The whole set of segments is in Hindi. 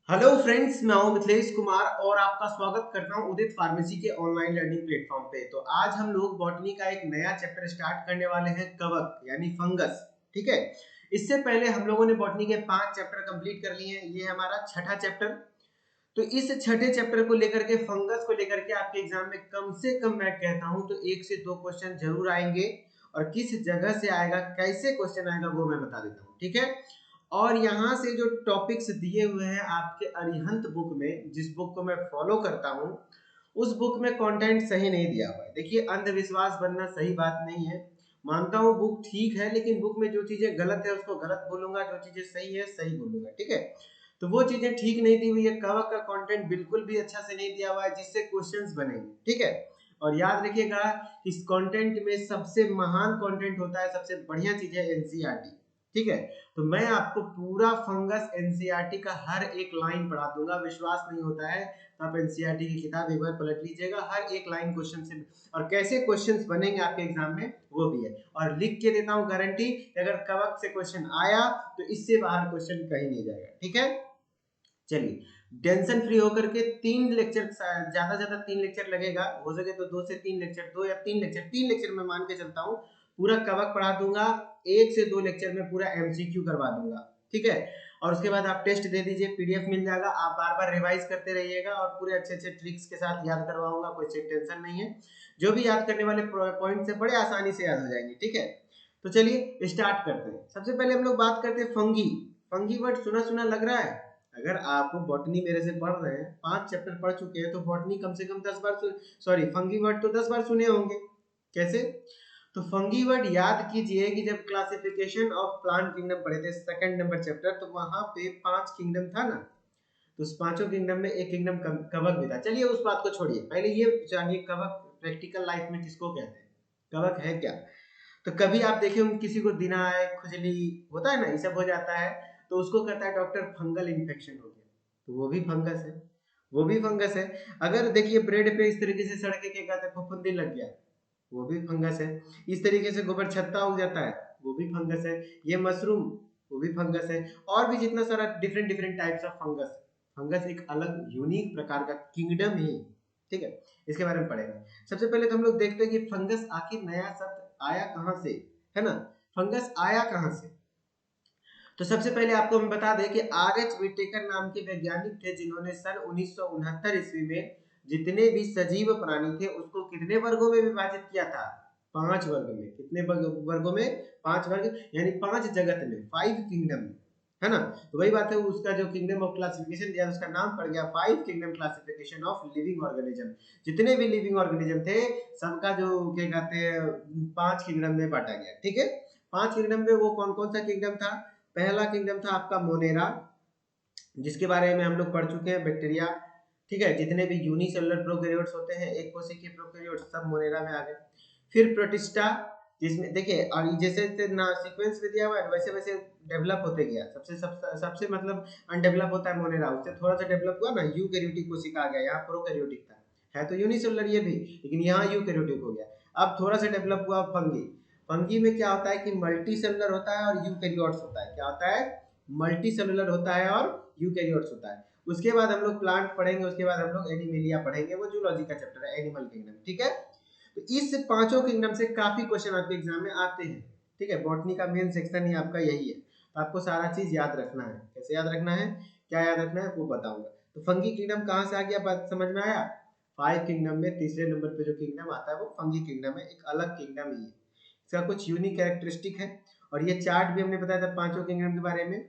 हेलो फ्रेंड्स, मैं हूं मिथिलेश कुमार और आपका स्वागत करता हूं उदित फार्मेसी के ऑनलाइन लर्निंग प्लेटफॉर्म पे। तो आज हम लोग बॉटनी का एक नया चैप्टर स्टार्ट करने वाले हैं, कवक यानी फंगस। ठीक है। इससे पहले हम लोगों ने बॉटनी के 5 चैप्टर कंप्लीट कर लिए हैं। ये हमारा छठा चैप्टर। तो इस छठे चैप्टर को लेकर के, फंगस को लेकर के आपके एग्जाम में कम से कम मैं कहता हूं तो 1 से 2 क्वेश्चन जरूर आएंगे। और किस जगह से आएगा, कैसे क्वेश्चन आएगा, वो मैं बता देता हूँ। ठीक है। और यहाँ से जो टॉपिक्स दिए हुए हैं आपके अरिहंत बुक में, जिस बुक को मैं फॉलो करता हूँ, उस बुक में कंटेंट सही नहीं दिया हुआ है। देखिए, अंधविश्वास बनना सही बात नहीं है। मानता हूँ बुक ठीक है, लेकिन बुक में जो चीजें गलत है उसको गलत बोलूंगा, जो चीजें सही है सही बोलूंगा। ठीक है। तो वो चीजें ठीक नहीं दी हुई है। कवक का कंटेंट बिल्कुल भी अच्छा से नहीं दिया हुआ है जिससे क्वेश्चंस बनेंगे। ठीक है। और याद रखिएगा, इस कंटेंट में सबसे महान कंटेंट होता है, सबसे बढ़िया चीज है एनसीईआरटी। ठीक है। तो मैं आपको पूरा फंगस एनसीईआरटी का हर एक लाइन पढ़ा दूंगा। विश्वास नहीं होता है तो आप एनसीईआरटी की किताब एक बार पलट लीजिएगा, हर एक लाइन क्वेश्चन से। और कैसे क्वेश्चंस बनेंगे आपके एग्जाम में वो भी है। और लिख के देता हूं गारंटी, अगर कवक से क्वेश्चन आया तो इससे बाहर क्वेश्चन कहीं नहीं जाएगा। ठीक है। चलिए, टेंशन फ्री होकर के 3 लेक्चर, ज्यादा 3 लेक्चर लगेगा, हो सके तो 2 से 3 लेक्चर, 2 या 3 लेक्चर में मान के चलता हूँ। पूरा कवक पढ़ा दूंगा। 1 से 2 लेक्चर में पूरा एमसीक्यू करवा दूंगा। ठीक है। और उसके बाद आप टेस्ट दे दीजिए, पीडीएफ मिल जाएगा, आप बार बार रिवाइज करते रहिएगा और पूरे अच्छे अच्छे ट्रिक्स के साथ याद करवाऊंगा। कोई टेंशन नहीं है। जो भी याद करने वाले पॉइंट है बड़े आसानी से याद हो जाएंगे। ठीक है। तो चलिए स्टार्ट करते हैं। सबसे पहले हम लोग बात करते हैं फंगी। फंगी वर्ड सुना सुना लग रहा है। अगर आप बॉटनी मेरे से पढ़ रहे हैं, 5 चैप्टर पढ़ चुके हैं, तो बॉटनी कम से कम 10 बार सॉरी, फंगी वर्ड तो 10 बार सुने होंगे। कैसे? तो फंगी वर्ड याद कीजिए कि जब क्लासिफिकेशन ऑफ प्लांट किंगडम पढ़े थे, सेकंड नंबर चैप्टर, तो वहां पे 5 किंगडम था ना। तो उस पांचों किंगडम में एक किंगडम कवक भी था। चलिए उस बात को छोड़िए, पहले ये जानिए कवक प्रैक्टिकल लाइफ में किसको कहते हैं, कवक है क्या। तो कभी आप देखिए किसी को दिनाय, खुजली होता है ना, ये सब हो जाता है, तो उसको कहता है डॉक्टर फंगल इन्फेक्शन हो गया। तो वो भी फंगस है, वो भी फंगस है। अगर देखिए ब्रेड पे इस तरीके से सड़के के कहते हैं फफूंदी लग गया, वो भी फंगस है। इस तरीके से गोबर छत्ता उग जाता है, वो भी फंगस है। ये मशरूम, वो भी फंगस है। और भी जितना सारा different different types of fungus. Fungus एक अलग यूनिक प्रकार का किंगडम ही। ठीक है। इसके बारे में पढ़ेंगे। सबसे पहले तो हम लोग देखते हैं कि फंगस आखिर नया शब्द आया कहां से, है ना। फंगस आया कहां से। तो सबसे पहले आपको हम बता दें कि आर.एच. विटेकर नाम के वैज्ञानिक थे, जिन्होंने सन 1969 ईस्वी में जितने भी सजीव प्राणी थे उसको कितने वर्गों में विभाजित किया था, 5 वर्ग में। कितने वर्गों में? 5 वर्ग, यानी 5 जगत में, 5 किंगडम, है ना। तो वही बात है, उसका जो किंगडम ऑफ क्लासिफिकेशन दिया उसका नाम पड़ गया 5 kingdom classification of living organism. जितने भी लिविंग ऑर्गेनिज्म थे सबका जो क्या कहते हैं 5 किंगडम में बांटा गया। ठीक है। 5 किंगडम में वो कौन कौन सा किंगडम था? पहला किंगडम था आपका मोनेरा, जिसके बारे में हम लोग पढ़ चुके हैं, बैक्टीरिया। ठीक है। जितने भी यूनिसेलुलर प्रोकैरियोट्स होते हैं, एक कोशिकीय प्रोकैरियोट्स, सब मोनेरा में आ गए। फिर प्रोटिस्टा, जिसमें देखिए, और जैसे ना सीक्वेंस में दिया हुआ है वैसे वैसे डेवलप होते गया। सबसे मतलब अनडेवलप होता है मोनेरा, उससे थोड़ा सा डेवलप हुआ ना, यूकैरियोटिक कोशिका आ गया, यहाँ प्रोकैरियोटिक था। है तो यूनिसेलुलर ये भी, लेकिन यहाँ यूकैरियोटिक हो गया। अब थोड़ा सा डेवलप हुआ फंगी। फंगी में क्या होता है कि मल्टी सेलुलर होता है और यूकैरियोट्स होता है। क्या होता है? मल्टी सेलुलर होता है और यूकैरियोट्स होता है। उसके बाद हम लोग प्लांट पढ़ेंगे, उसके बाद हम लोग एनिमेलिया पढ़ेंगे, वो जूलॉजी का चैप्टर है, एनिमल किंगडम। ठीक है। तो इस पांचों किंगडम से काफी क्वेश्चन आपके एग्जाम में आते हैं। ठीक है। बॉटनी का मेन सेक्शन ही आपका यही है, तो आपको सारा चीज याद रखना है। कैसे याद रखना है, क्या याद रखना है, वो बताऊंगा। तो फंगी किंगडम कहाँ से आ गया, बात समझ में आया। 5 किंगडम में तीसरे नंबर पे जो किंगडम आता है वो फंगी किंगडम है, एक अलग किंगडम ही है। इसका कुछ यूनिक कैरेक्टरिस्टिक है। और ये चार्ट भी हमने बताया था पांचों किंगडम के बारे में,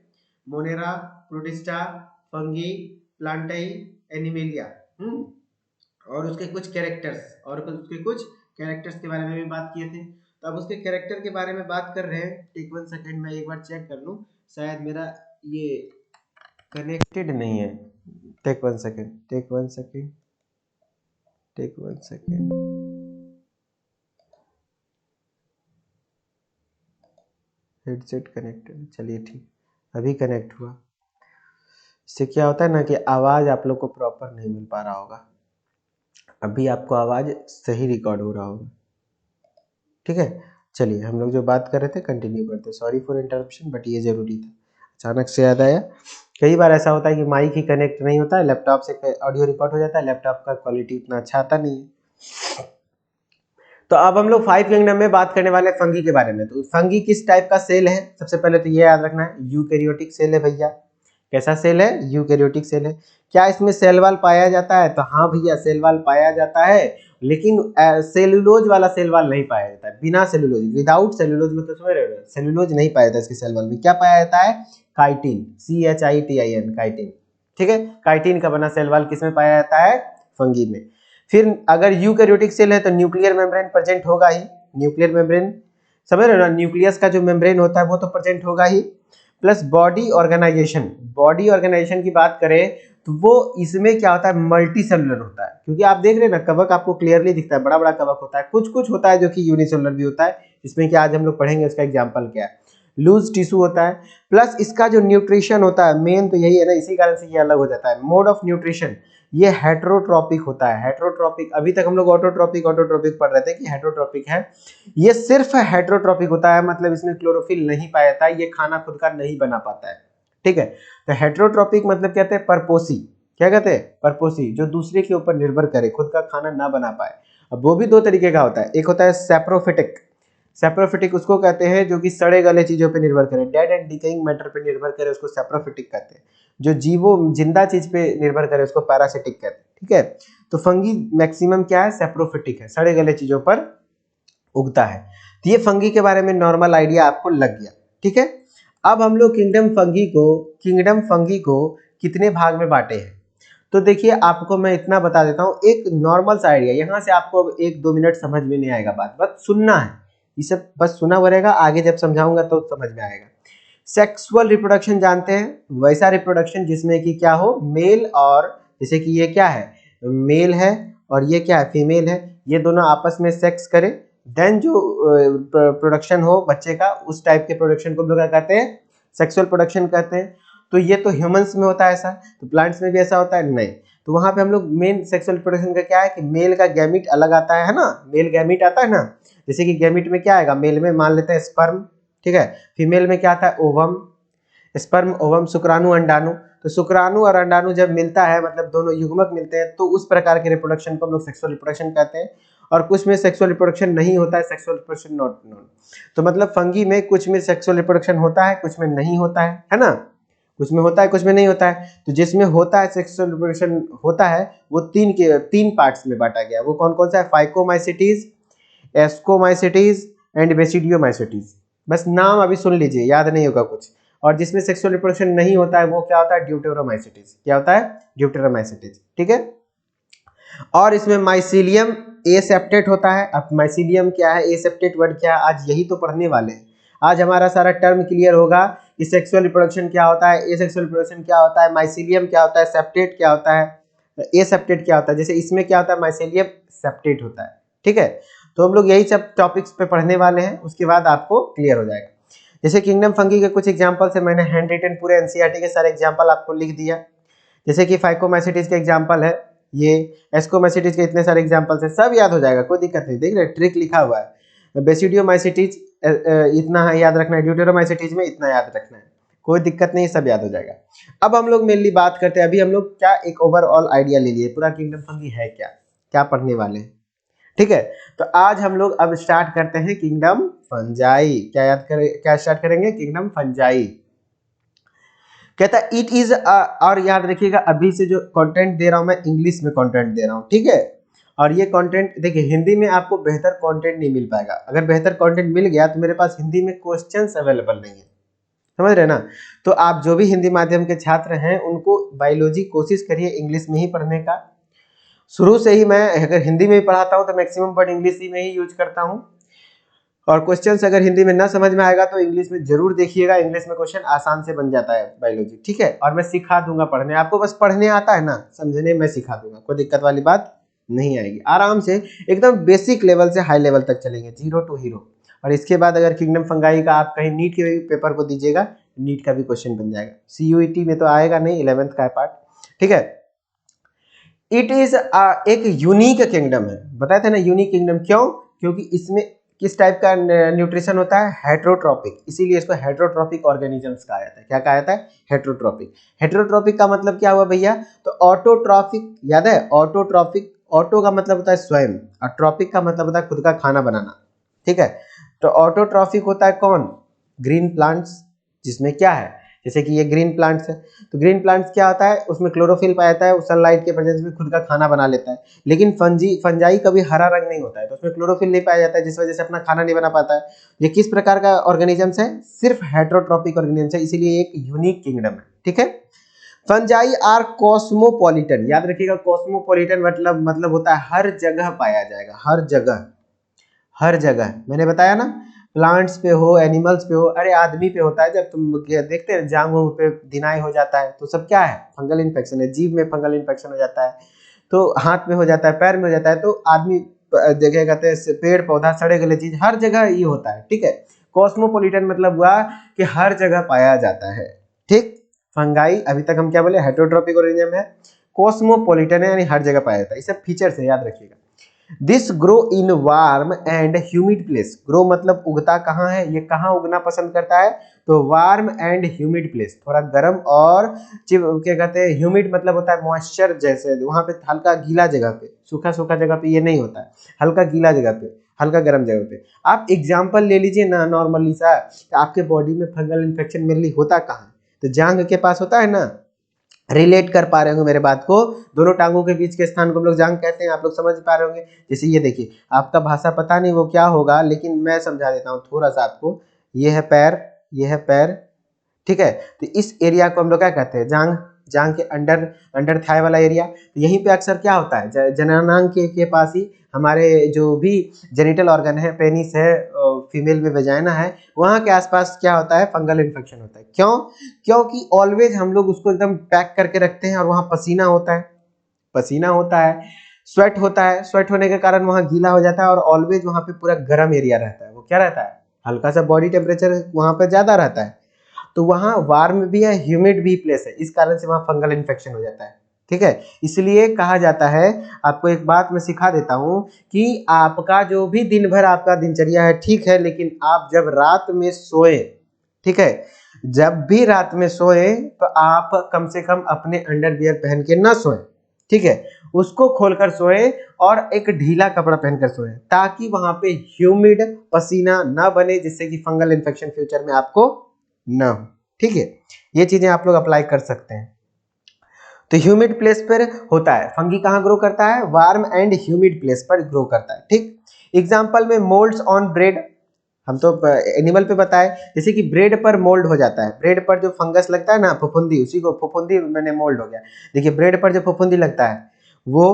मोनेरा, प्रोटिस्टा, फंगी, प्लांटाई, एनिमेलिया। और उसके कुछ कैरेक्टर्स, के बारे में भी बात किए थे। तो अब उसके कैरेक्टर के बारे में बात कर रहे हैं। टेक 1 सेकंड, मैं एक बार चेक कर लूं, शायद मेरा ये कनेक्टेड नहीं है। Take 1 second, take 1 second, take 1 second. Headset connected, चलिए ठीक, अभी कनेक्ट हुआ। इससे क्या होता है ना कि आवाज़ आप लोग को प्रॉपर नहीं मिल पा रहा होगा। अभी आपको आवाज़ सही रिकॉर्ड हो रहा होगा। ठीक है। चलिए, हम लोग जो बात कर रहे थे कंटिन्यू करते हैं। सॉरी फॉर इंटरप्शन, बट ये ज़रूरी था, अचानक से याद आया। कई बार ऐसा होता है कि माइक ही कनेक्ट नहीं होता है, लैपटॉप से ऑडियो रिकॉर्ड हो जाता है, लैपटॉप का क्वालिटी उतना अच्छा आता नहीं है। तो अब हम लोग 5 किंगडम में बात करने वाले हैं फंगी के बारे में। तो फंगी किस टाइप का सेल है, सबसे पहले तो ये याद रखना है, यूकैरियोटिक सेल है भैया। कैसा सेल है? यूकैरियोटिक सेल है। क्या इसमें सेल वॉल पाया जाता है? तो हाँ भैया, सेल वॉल पाया जाता है, लेकिन सेलुलोज वाला सेल वॉल नहीं पाया जाता है। बिना सेलुलोज, विदाउट सेलुलोज, मतलब समझ रहे हो, सेलुलोज नहीं पाया जाता इसके सेल वॉल में। क्या पाया जाता है? Chitin, CHITIN, chitin. ठीक है, काइटिन का बना सेल वॉल किसमें पाया जाता है? फंगी में। फिर अगर यूकैरियोटिक सेल है तो न्यूक्लियर मेम्ब्रेन प्रेजेंट होगा ही। न्यूक्लियर मेम्ब्रेन समझ रहे हो ना, न्यूक्लियस का जो मेम्ब्रेन होता है वो तो प्रेजेंट होगा ही। Plus body organisation, body organisation की बात करें तो वो इसमें क्या होता है, मल्टी सेलुलर होता है। क्योंकि आप देख रहे हैं ना, कवक आपको क्लियरली दिखता है, बड़ा बड़ा कवक होता है। कुछ कुछ होता है जो कि यूनिसेलुलर भी होता है, जिसमें कि आज हम लोग पढ़ेंगे उसका एग्जाम्पल क्या है। लूज टिश्यू होता है। प्लस इसका जो न्यूट्रिशन होता है, मेन तो यही है ना, इसी कारण से ये अलग हो जाता है। मोड ऑफ न्यूट्रिशन ये हेट्रोट्रॉपिक होता है। हेट्रोट्रॉपिक, अभी तक हम लोग ऑटोट्रॉपिक ऑटोट्रॉपिक पढ़ रहे थे कि हेट्रोट्रॉपिक है, ये सिर्फ हेट्रोट्रॉपिक होता है, मतलब इसमें क्लोरोफिल नहीं पाया जाता है, ये खाना खुद का नहीं बना पाता है। ठीक है, तो हेट्रोट्रॉपिक मतलब कहते हैं परपोसी। क्या कहते हैं? परपोसी, जो दूसरे के ऊपर निर्भर करे, खुद का खाना ना बना पाए। अब वो भी दो तरीके का होता है, एक होता है सैप्रोफिटिक। सैप्रोफिटिक उसको कहते हैं जो कि सड़े गले चीजों पे निर्भर करे, डेड एंड डिकेइंग मैटर पे निर्भर करे, उसको सैप्रोफिटिक कहते हैं। जो जीवो जिंदा चीज पे निर्भर करे उसको पैरासिटिक कहते हैं। ठीक है, तो फंगी मैक्सिमम क्या है? सैप्रोफिटिक है, सड़े गले चीजों पर उगता है। तो ये फंगी के बारे में नॉर्मल आइडिया आपको लग गया। ठीक है, अब हम लोग किंगडम फंगी को कितने भाग में बांटे हैं। तो देखिए, आपको मैं इतना बता देता हूँ, एक नॉर्मल सा आइडिया, यहाँ से आपको अब 1-2 मिनट समझ में नहीं आएगा, बात बस सुनना है, ये सब बस सुना हुआ रहेगा, आगे जब समझाऊंगा तो समझ में आएगा। सेक्सुअल रिप्रोडक्शन जानते हैं, वैसा रिप्रोडक्शन जिसमें कि क्या हो, मेल और, जैसे कि ये क्या है, मेल है, और ये क्या है, फीमेल है, ये दोनों आपस में सेक्स करें, देन जो प्रोडक्शन हो बच्चे का, उस टाइप के प्रोडक्शन को हम लोग क्या कहते हैं? सेक्सुअल प्रोडक्शन कहते हैं। तो ये तो ह्यूमंस में होता है ऐसा, तो प्लांट्स में भी ऐसा होता है? नहीं। तो वहां पे हम लोग मेन सेक्सुअल प्रोडक्शन का क्या है कि मेल का गैमीट अलग आता है ना, मेल गैमीट आता है ना। जैसे कि गैमीट में क्या आएगा, मेल में मान लेते हैं स्पर्म, ठीक है, फीमेल में क्या आता है? ओवम। स्पर्म, ओवम, शुक्राणु, अंडाणु। तो शुक्राणु और अंडाणु जब मिलता है, मतलब दोनों युग्मक मिलते हैं, तो उस प्रकार के रिप्रोडक्शन को हम लोग सेक्सुअल रिप्रोडक्शन कहते हैं। और कुछ में सेक्सुअल रिप्रोडक्शन नहीं होता है, सेक्सुअल रिप्रोडक्शन नॉट नोन। तो मतलब फंगी में कुछ में सेक्सुअल रिप्रोडक्शन होता है, कुछ में नहीं होता है ना, कुछ में होता है, कुछ में नहीं होता है। तो जिसमें होता है सेक्सुअल रिप्रोडक्शन होता है, वो तीन पार्ट्स में बांटा गया। वो कौन कौन सा है? Phycomycetes, ascomycetes and basidiomycetes. बस नाम अभी सुन लीजिए, याद नहीं होगा कुछ। और जिसमें सेक्सुअल रिप्रोडक्शन नहीं होता है वो क्या होता है? ड्यूटेरोमाइसिटीज। क्या होता है? ड्यूटेरोमाइसिटीज। ठीक है, और इसमें माइसीलियम एसेप्टेट होता है। अब माइसीलियम क्या है, एसेप्टेट वर्ड क्या है, आज यही तो पढ़ने वाले हैं। आज हमारा सारा टर्म क्लियर होगा कि सेक्सुअल रिप्रोडक्शन क्या होता है, एसेक्सुअल रिप्रोडक्शन क्या होता है, माइसीलियम क्या होता है, सेप्टेट क्या होता है, एसेप्टेट क्या होता है। जैसे इसमें क्या होता है, माइसीलियम सेप्टेट होता है। ठीक है, तो हम लोग यही सब टॉपिक्स पे पढ़ने वाले हैं, उसके बाद आपको क्लियर हो जाएगा। जैसे किंगडम फंगी के कुछ एग्जांपल से मैंने हैंड रिटन पूरे एनसीईआरटी के सारे एग्जांपल आपको लिख दिया। जैसे कि फाइकोमाइसिटीज का एग्जांपल है ये, एस्कोमाइसिटीज के इतने सारे एग्जांपल्स है, सब याद हो जाएगा, कोई दिक्कत नहीं। देख रहे ट्रिक लिखा हुआ है। बेसिडियोमाइसिटीज इतना है याद रखना है, ड्यूटेरोमाइसिटीज में इतना याद रखना है, कोई दिक्कत नहीं, सब याद हो जाएगा। अब हम लोग मेनली बात करते हैं, अभी हम लोग क्या एक ओवरऑल आइडिया ले लिए पूरा किंगडम फंगी है क्या, क्या पढ़ने वाले हैं। ठीक है, तो आज हम लोग अब स्टार्ट करते हैं किंगडम फंजाई। क्या स्टार्ट करेंगे? Kingdom fungi. कहता है इट इज, और याद रखिएगा अभी से जो कंटेंट दे रहा हूं मैं, इंग्लिश में कंटेंट दे रहा हूं, ठीक है। और ये कंटेंट देखिए, हिंदी में आपको बेहतर कंटेंट नहीं मिल पाएगा। अगर बेहतर कंटेंट मिल गया तो मेरे पास हिंदी में क्वेश्चंस अवेलेबल नहीं है, समझ रहे ना। तो आप जो भी हिंदी माध्यम के छात्र हैं उनको बायोलॉजी कोशिश करिए इंग्लिश में ही पढ़ने का। शुरू से ही मैं अगर हिंदी में ही पढ़ाता हूँ तो मैक्सिमम वर्ड इंग्लिश ही में ही यूज करता हूँ। और क्वेश्चंस अगर हिंदी में ना समझ में आएगा तो इंग्लिश में जरूर देखिएगा, इंग्लिश में क्वेश्चन आसान से बन जाता है बायोलॉजी। ठीक है, और मैं सिखा दूंगा पढ़ने, आपको बस पढ़ने आता है ना, समझने मैं सिखा दूंगा, कोई दिक्कत वाली बात नहीं आएगी। आराम से एकदम बेसिक लेवल से हाई लेवल तक चलेंगे, 0 to हीरो। और इसके बाद अगर किंगडम फंगाई का आप कहीं नीट के पेपर को दीजिएगा, नीट का भी क्वेश्चन बन जाएगा। CUET में तो आएगा नहीं, 11th का पार्ट। ठीक है, इट इज एक यूनिक किंगडम है, बताए थे ना यूनिक किंगडम, क्यों? क्योंकि इसमें किस टाइप का न्यूट्रिशन होता है? हेट्रोट्रॉपिक, इसीलिए इसको हेट्रोट्रॉपिक ऑर्गेनिजम्स कहा जाता है। क्या कहा जाता है? हेट्रोट्रॉपिक। हेट्रोट्रॉपिक का मतलब क्या हुआ भैया? तो ऑटोट्रॉफिक, याद है? ऑटोट्रॉफिक, ऑटो का मतलब होता है स्वयं और ट्रॉपिक का मतलब होता है खुद का खाना बनाना, ठीक है। तो ऑटोट्रॉफिक होता है कौन? ग्रीन प्लांट्स, जिसमें क्या है, जैसे कि ये ग्रीन प्लांट्स है, तो ग्रीन प्लांट्स क्या होता है? उसमें क्लोरोफिल पाया जाता है, सनलाइट के प्रेजेंस में खुद का खाना बना लेता है। लेकिन फंजाई कभी हरा रंग नहीं होता है, तो उसमें क्लोरोफिल नहीं पाया जाता है, जिस वजह से अपना खाना नहीं बना पाता है। ये किस प्रकार का ऑर्गेनिजम्स है? सिर्फ हेट्रोट्रॉपिक ऑर्गेनिजम्स है, इसीलिए एक यूनिक किंगडम है, ठीक है। फंजाई आर कॉस्मोपॉलिटन, याद रखिएगा कॉस्मोपॉलिटन मतलब होता है हर जगह पाया जाएगा, हर जगह, हर जगह। मैंने बताया ना, प्लांट्स पे हो, एनिमल्स पे हो, अरे आदमी पे होता है, जब तुम देखते हैं जांग पे दिनाई हो जाता है तो सब क्या है? फंगल इन्फेक्शन है। जीभ में फंगल इन्फेक्शन हो जाता है, तो हाथ में हो जाता है, पैर में हो जाता है, तो आदमी देखे कहते हैं पेड़ पौधा सड़े गले चीज हर जगह ये होता है, ठीक है। कॉस्मोपॉलिटन मतलब हुआ कि हर जगह पाया जाता है, ठीक। फंगाई अभी तक हम क्या बोले? हेट्रोट्रॉपिक ऑर्गेनिज्म है। कॉस्मोपॉलिटन है यानी हर जगह पाया जाता है। ये सब फीचर्स है, याद रखिएगा। This grow in warm and humid place. Grow मतलब उगता कहाँ है? ये कहाँ उगना पसंद करता है? तो वार्म एंड ह्यूमिड प्लेस, थोड़ा गर्म और क्या कहते हैं, ह्यूमिड मतलब होता है मॉइस्चर, जैसे वहां पे हल्का गीला जगह पे, सूखा सूखा जगह पे ये नहीं होता है, हल्का गीला जगह पे, हल्का गर्म जगह पे। आप एग्जाम्पल ले लीजिए ना नॉर्मली सा, आपके बॉडी में फंगल इन्फेक्शन मेनली होता कहाँ है? तो जांघ के पास होता है ना। रिलेट कर पा रहे होंगे मेरे बात को, दोनों टांगों के बीच के स्थान को हम लोग जांघ कहते हैं, आप लोग समझ पा रहे होंगे। जैसे ये देखिए, आपका भाषा पता नहीं वो क्या होगा, लेकिन मैं समझा देता हूँ थोड़ा सा आपको। ये है पैर, ये है पैर, ठीक है। तो इस एरिया को हम लोग क्या कहते हैं? जांघ। जांघ के अंडर, अंडर थाई वाला एरिया। तो यहीं पे अक्सर क्या होता है, जननांग के पास ही हमारे जो भी जेनिटल ऑर्गन है, पेनिस है, फीमेल में वेजाइना है, वहां के आसपास क्या होता है? फंगल इन्फेक्शन होता है। क्यों? क्योंकि ऑलवेज हम लोग उसको एकदम पैक करके रखते हैं और वहां पसीना होता है, पसीना होता है, स्वेट होता है, स्वेट होने के कारण वहां गीला हो जाता है और ऑलवेज वहां पे पूरा गर्म एरिया रहता है। वो क्या रहता है? हल्का सा बॉडी टेम्परेचर वहां पे ज्यादा रहता है, तो वहां वार्म भी है, ह्यूमिड भी प्लेस है, इस कारण से वहां फंगल इन्फेक्शन हो जाता है, ठीक है। इसलिए कहा जाता है, आपको एक बात मैं सिखा देता हूं कि आपका जो भी दिन भर आपका दिनचर्या है, ठीक है, लेकिन आप जब रात में सोए, ठीक है, जब भी रात में सोए तो आप कम से कम अपने अंडरवियर पहन के ना सोए, ठीक है। उसको खोलकर सोए और एक ढीला कपड़ा पहनकर सोए, ताकि वहां पे ह्यूमिड पसीना ना बने, जिससे कि फंगल इन्फेक्शन फ्यूचर में आपको ना हो, ठीक है। ये चीजें आप लोग अप्लाई कर सकते हैं। तो ह्यूमिड प्लेस पर होता है, फंगी कहाँ ग्रो करता है? वार्म एंड ह्यूमिड प्लेस पर ग्रो करता है, ठीक। एग्जाम्पल में मोल्ड्स ऑन ब्रेड, हम तो एनिमल पे बताए, जैसे कि ब्रेड पर मोल्ड हो जाता है, ब्रेड पर जो फंगस लगता है ना, फफूंदी, उसी को फफूंदी मैंने मोल्ड हो गया। देखिए ब्रेड पर जो फफूंदी लगता है वो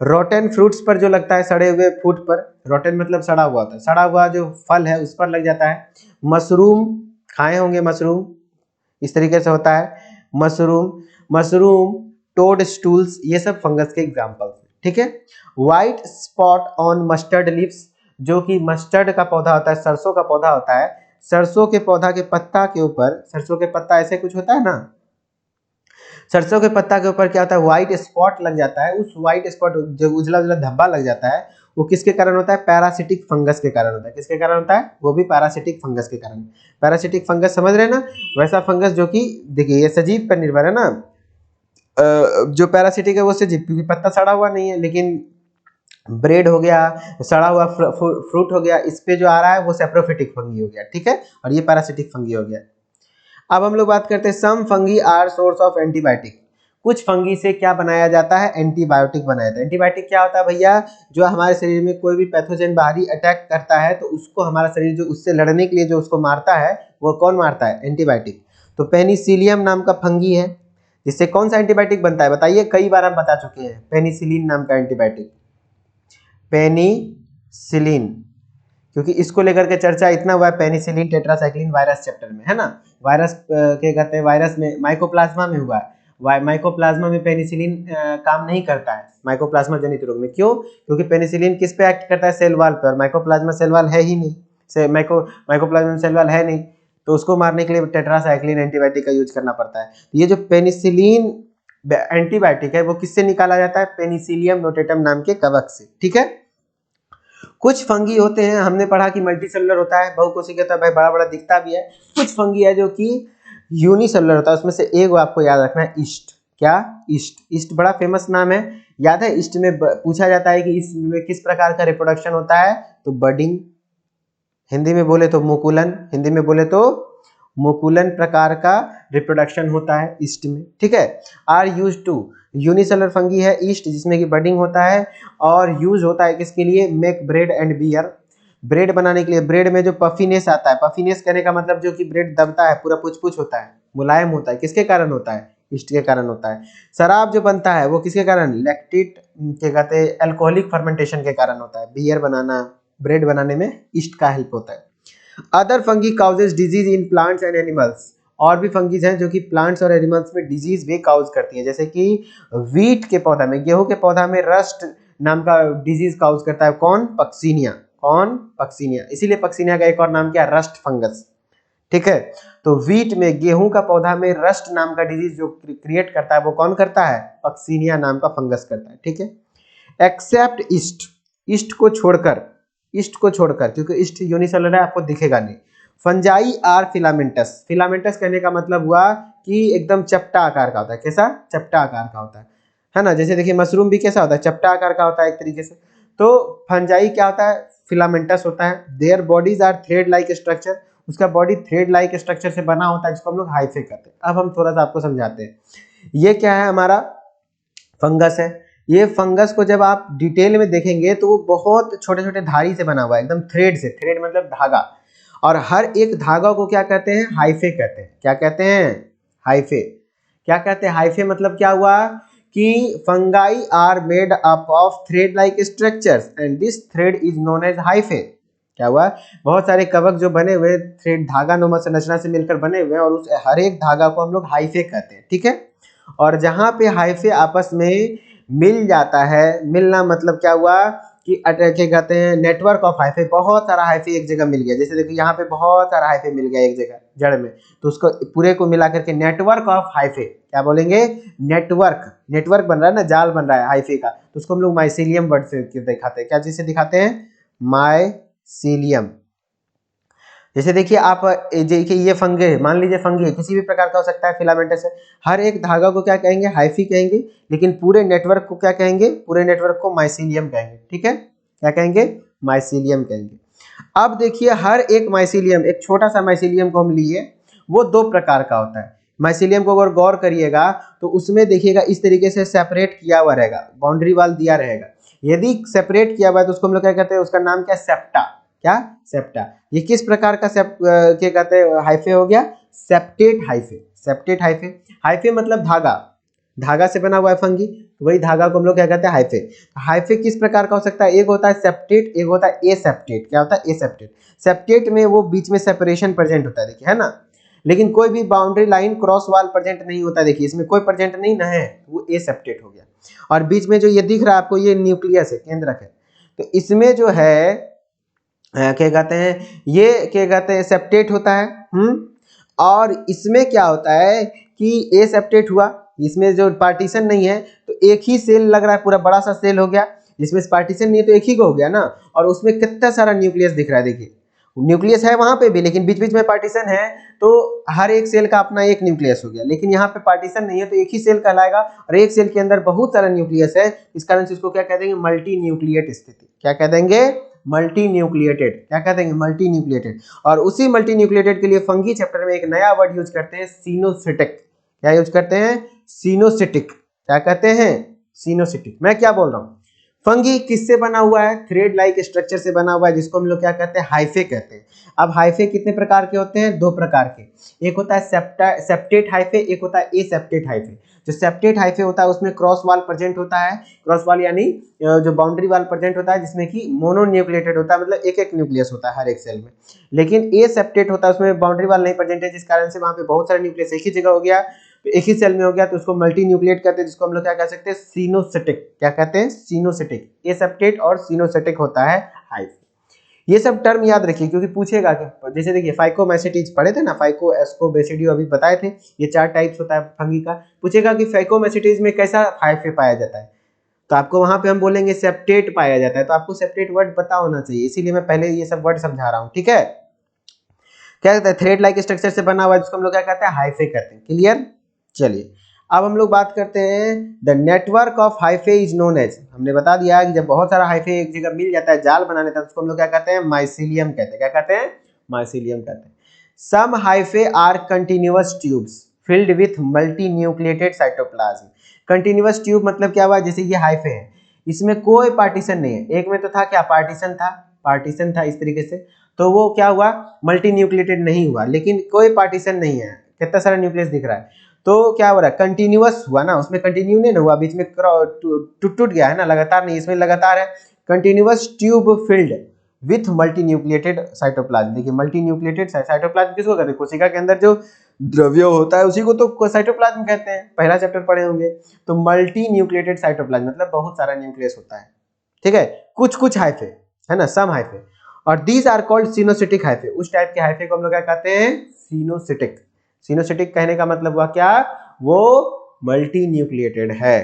रोटन फ्रूट्स पर जो लगता है, सड़े हुए फूड पर, रोटन मतलब सड़ा हुआ होता है, सड़ा हुआ जो फल है उस पर लग जाता है। मशरूम खाए होंगे, मशरूम इस तरीके से होता है, मशरूम, मशरूम, टोड स्टूल्स, ये सब फंगस के एग्जाम्पल्स, ठीक है। White spot on mustard leaves, जो कि मस्टर्ड का पौधा होता है, सरसों का पौधा होता है, सरसों के पौधा के पत्ता के ऊपर, सरसों के पत्ता ऐसे कुछ होता है ना, सरसों के पत्ता के ऊपर क्या होता है? व्हाइट स्पॉट लग जाता है। उस व्हाइट स्पॉट जो उजला उजला धब्बा लग जाता है, वो किसके कारण होता है? पैरासिटिक फंगस के कारण होता है। किसके कारण होता है? वो भी पैरासिटिक फंगस के कारण। पैरासिटिक फंगस समझ रहे हैं ना? वैसा फंगस जो कि देखिए ये सजीव पर निर्भर है ना, जो पैरासिटिक है वो सजीव, क्योंकि पत्ता सड़ा हुआ नहीं है, लेकिन ब्रेड हो गया, सड़ा हुआ फ्रूट हो गया, इस पे जो आ रहा है वो सेप्रोफिटिक फंगी हो गया, ठीक है, और ये पैरासिटिक फंगी हो गया। अब हम लोग बात करते हैं some fungi are source of antibiotic. कुछ फंगी से क्या बनाया जाता है? एंटीबायोटिक बनाया जाता है। एंटीबायोटिक क्या होता है भैया? जो हमारे शरीर में कोई भी पैथोजन बाहरी अटैक करता है तो उसको हमारा शरीर जो उससे लड़ने के लिए जो उसको मारता है, वो कौन मारता है? एंटीबायोटिक। तो पेनिसिलियम नाम का फंगी है, जिससे कौन सा एंटीबायोटिक बनता है? बताइए, कई बार हम बता चुके हैं, पेनिसिलिन नाम का एंटीबायोटिक, पेनिसिलिन, क्योंकि इसको लेकर के चर्चा इतना हुआ है पेनिसिलिन टेट्रासाइक्लिन वायरस चैप्टर में, है ना। वायरस क्या कहते हैं, वायरस में माइकोप्लाज्मा में हुआ है, माइकोप्लाज्मा में पेनिसिलिन काम नहीं करता है माइकोप्लाज्मा जनित रोग में। क्यों? क्योंकि पेनिसिलिन किस पे एक्ट करता है? सेल वॉल पर। माइकोप्लाज्मा सेल वॉल है ही नहीं, माइकोप्लाज्मा सेल वॉल है नहीं, तो उसको मारने के लिए टेट्रासाइक्लिन एंटीबायोटिक का यूज करना पड़ता है। तो ये जो पेनिसिलिन एंटीबायोटिक है वो किससे निकाला जाता है? पेनिसिलियम नोटेटम नाम के कवक से, ठीक है। कुछ फंगी होते हैं, हमने पढ़ा कि मल्टी सेलुलर होता है, बहुकोशिकीय होता है, भाई बड़ा बड़ा दिखता भी है। कुछ फंगी है जो कि यूनिसेलुलर होता है, उसमें से एक आपको याद रखना है, ईस्ट। क्या? ईस्ट। ईस्ट बड़ा फेमस नाम है, याद है? ईस्ट में पूछा जाता है कि इसमें किस प्रकार का रिप्रोडक्शन होता है, तो बडिंग, हिंदी में बोले तो मुकुलन, हिंदी में बोले तो मुकुलन प्रकार का रिप्रोडक्शन होता है ईस्ट में, ठीक है। Are use to, unicellular fungi है ईस्ट, जिसमें कि बडिंग होता है और यूज होता है किसके लिए, make bread and beer, bread बनाने के लिए। ब्रेड में जो पफीनेस आता है, पफीनेस कहने का मतलब जो कि ब्रेड दबता है, पूरा पुछ पुछ होता है, मुलायम होता है, किसके कारण होता है, ईस्ट के कारण होता है। शराब जो बनता है वो किसके कारण, लैक्टिट क्या कहते हैं, अल्कोहलिक फर्मेंटेशन के कारण होता है। बियर बनाना, ब्रेड बनाने में ईस्ट का हेल्प होता है। Other fungi causes disease in plants and animals, और भी फंगीज हैं जो कि प्लांट्स और एनिमल्स में डिजीज भी काउज करती हैं, जैसे कि वीट के पौधा में, गेहूं के पौधा में रस्ट नाम का डिजीज काउज करता है, कौन, पक्सीनिया। कौन, पक्सीनिया। इसीलिए पक्सीनिया का एक और नाम क्या, रस्ट फंगस, ठीक है। तो वीट में, गेहूं का पौधा में रस्ट नाम का डिजीज जो क्रिएट करता है वो कौन करता है, पक्सीनिया नाम का फंगस करता है, ठीक है। एक्सेप्ट ईस्ट, ईस्ट को छोड़कर, ईस्ट को छोड़कर, क्योंकि ईस्ट यूनिसेलुलर है, आपको दिखेगा नहीं। फंजाई आर फिलामेंटस, फिलामेंटस कहने का मतलब हुआ कि एकदम चपटा आकार का होता है, कैसा, चपटा आकार का होता है ना। जैसे देखिए मशरूम भी कैसा होता है, चपटा आकार का होता है एक तरीके से। तो फंजाई क्या होता है, फिलामेंटस होता है। Their bodies are thread like structure, उसका बॉडी थ्रेड लाइक स्ट्रक्चर से बना होता है, जिसको हम लोग हाइफे कहते हैं। अब हम थोड़ा सा आपको समझाते हैं, ये क्या है, हमारा फंगस है। ये फंगस को जब आप डिटेल में देखेंगे तो वो बहुत छोटे छोटे धारी से बना हुआ है, एकदम थ्रेड से, थ्रेड मतलब धागा, और हर एक धागा को क्या कहते हैं, हाइफे कहते हैं। क्या कहते हैं, हाइफे। क्या कहते हैं, हाइफे मतलब क्या हुआ कि fungi are made up of thread like structures and this thread is known as hyphae. क्या हुआ, बहुत सारे कवक जो बने हुए थ्रेड धागा नुमा संरचना से मिलकर बने हुए हैं, और उस हर एक धागा को हम लोग हाइफे कहते हैं, ठीक है। और जहां पे हाइफे आपस में मिल जाता है, मिलना मतलब क्या हुआ कि क्या कहते हैं, नेटवर्क ऑफ हाइफे, बहुत सारा हाइफे एक जगह मिल गया। जैसे देखिए यहाँ पे बहुत सारा हाइफे मिल गया एक जगह जड़ में, तो उसको पूरे को मिला करके नेटवर्क ऑफ हाइफे, क्या बोलेंगे, नेटवर्क। नेटवर्क बन रहा है ना, जाल बन रहा है हाइफे का, तो उसको हम लोग माइसीलियम वर्ड से दिखाते हैं। क्या चीज से दिखाते हैं, माइसीलियम। जैसे देखिए आप, देखिए ये फंगे, मान लीजिए फंगे किसी भी प्रकार का हो सकता है, फिलामेंटस है। हर एक धागा को क्या कहेंगे, हाइफी कहेंगे, लेकिन पूरे नेटवर्क को क्या कहेंगे, पूरे नेटवर्क को माइसीलियम कहेंगे, ठीक है। क्या कहेंगे, माइसीलियम कहेंगे। अब देखिए हर एक माइसीलियम, एक छोटा सा माइसीलियम को हम लिए, वो दो प्रकार का होता है। माइसीलियम को अगर गौर करिएगा तो उसमें देखिएगा इस तरीके से सेपरेट किया हुआ रहेगा, बाउंड्री वाल दिया रहेगा। यदि सेपरेट किया हुआ है तो उसको हम लोग क्या कहते हैं, उसका नाम क्या, सेप्टा। क्या, सेप्टा। ये किस प्रकार का क्या कहते हैं, हाइफे हो गया, septate hyphae. Septate hyphae, hyphae मतलब धागा, धागा से बना हुआ है फंगी, वही धागा को हम लोग क्या कहते हैं, हाइफे। हाइफे किस प्रकार का हो सकता है, एक होता है सेप्टेट, एक होता है एसेप्टेट। क्या होता है, एसेप्टेट। सेप्टेट में वो बीच में सेपरेशन प्रेजेंट होता है, देखिए, है ना, लेकिन कोई भी बाउंड्री लाइन क्रॉस वाल प्रेजेंट नहीं होता, देखिए इसमें कोई प्रेजेंट नहीं ना है, वो एसेप्टेट हो गया। और बीच में जो ये दिख रहा है आपको, ये न्यूक्लियस है, केंद्रक है। तो इसमें जो है क्या कहते हैं, ये क्या कहते हैं, सेप्टेट होता है। और इसमें क्या होता है कि ए सेप्टेट हुआ, इसमें जो पार्टीशन नहीं है, तो एक ही सेल लग रहा है, पूरा बड़ा सा सेल हो गया, जिसमें पार्टीशन नहीं है तो एक ही को हो गया ना। और उसमें कितना सारा न्यूक्लियस दिख रहा है, देखिए न्यूक्लियस है वहां पे भी, लेकिन बीच बीच में पार्टीशन है, तो हर एक सेल का अपना एक न्यूक्लियस हो गया। लेकिन यहाँ पे पार्टीशन नहीं है तो एक ही सेल कहलाएगा, और एक सेल के अंदर बहुत सारा न्यूक्लियस है, इस कारण से इसको क्या कह देंगे, मल्टी न्यूक्लिएट स्थिति। क्या कह देंगे, मल्टी न्यूक्लिएटेड। क्या कह देंगे, मल्टी न्यूक्लिएटेड। और उसी मल्टी न्यूक्लिएटेड के लिए फंगी चैप्टर में एक नया वर्ड यूज करते हैं, सिनोसिटिक। क्या यूज करते हैं, सिनोसिटिक। क्या कहते हैं, सिनोसिटिक। मैं क्या बोल रहा हूँ, फंगी किससे बना हुआ है, थ्रेड लाइक स्ट्रक्चर से बना हुआ है, जिसको हम लोग क्या कहते हैं, हाइफे कहते हैं। अब हाइफे कितने प्रकार के होते हैं, दो प्रकार के, एक होता है सेप्टेट हाइफे, एक होता है एसेप्टेट हाइफे। जो सेप्टेट हाइफे होता है उसमें क्रॉस वाल प्रेजेंट होता है, क्रॉस वाल यानी जो बाउंड्री वाल प्रेजेंट होता है, जिसमें कि मोनोन्यूक्लिएटेड होता है, मतलब एक एक न्यूक्लियस होता है हर एक सेल में। लेकिन एसेप्टेट होता है, उसमें बाउंड्री वाल नहीं प्रेजेंट है, जिस कारण से वहां पे बहुत सारे न्यूक्लियस एक ही जगह हो गया, तो एक ही सेल में हो गया, तो उसको मल्टी न्यूक्लिएट कहते हैं, जिसको हम लोग क्या कह सकते हैं, सिनोसिटिक। क्या कहते हैं, सिनोसिटिक। एसेप्टेट और सिनोसिटिक होता है हाइफे। ये सब टर्म याद रखिए, क्योंकि पूछेगा कि जैसे देखिए फाइकोमैसेटिज पढ़े थे ना, फाइको, एस्को, बेसिडियो अभी बताए थे, ये 4 टाइप्स होता है फंगी का। पूछेगा कि फाइकोमैसेटिज में कैसा हाइफे पाया जाता है, तो आपको वहां पे हम बोलेंगे सेप्टेट पाया जाता है, तो आपको सेप्टेट वर्ड पता होना चाहिए, इसीलिए मैं पहले ये सब वर्ड समझा रहा हूँ, ठीक है। क्या कहते हैं, थ्रेड लाइक स्ट्रक्चर से बना हुआ है जिसको हम लोग क्या कहते हैं, हाइफे कहते हैं। क्लियर। चलिए अब हम लोग बात करते हैं the network of hyphae is known as. हमने बता दिया है कि जब बहुत सारा हाइफे एक जगह मिल जाता है, जाल बना लेता है, उसको हम लोग क्या कहते हैं, माइसीलियम कहते हैं। क्या कहते हैं, माइसीलियम कहते हैं। Some hyphae are continuous tubes filled with multi nucleated cytoplasm. Continuous tube मतलब क्या हुआ, जैसे ये हाइफे है, इसमें कोई पार्टीशन नहीं है। एक में तो था क्या, पार्टीशन था इस तरीके से, तो वो क्या हुआ, मल्टी न्यूक्लिएटेड नहीं हुआ, लेकिन कोई पार्टीशन नहीं है, कितना सारा न्यूक्लियस दिख रहा है, तो क्या हो रहा है, कंटिन्यूअस हुआ ना, उसमें कंटिन्यू नहीं ना हुआ, बीच में टूट गया है ना, लगातार नहीं, इसमें लगातार है। Continuous tube field with multi nucleated cytoplasm. देखिए मल्टी न्यूक्लिएटेड साइटोप्लाज्म किसको कहते हैं, कोशिका के अंदर जो द्रव्य होता है उसी को तो साइटोप्लाज्म कहते हैं, पहला चैप्टर पढ़े होंगे। तो मल्टी न्यूक्लिएटेड साइटोप्लाज्म मतलब बहुत सारा न्यूक्लियस होता है, ठीक है। कुछ कुछ हाइफे है ना, सम हाइफे, और दीज आर कॉल्ड सिनोसिटिक हाइफे। उस टाइप के हाइफे को हम लोग क्या कहते हैं, सिनोसिटिक। सिनोसिटिक कहने का मतलब हुआ क्या, वो मल्टी न्यूक्लिएटेड है।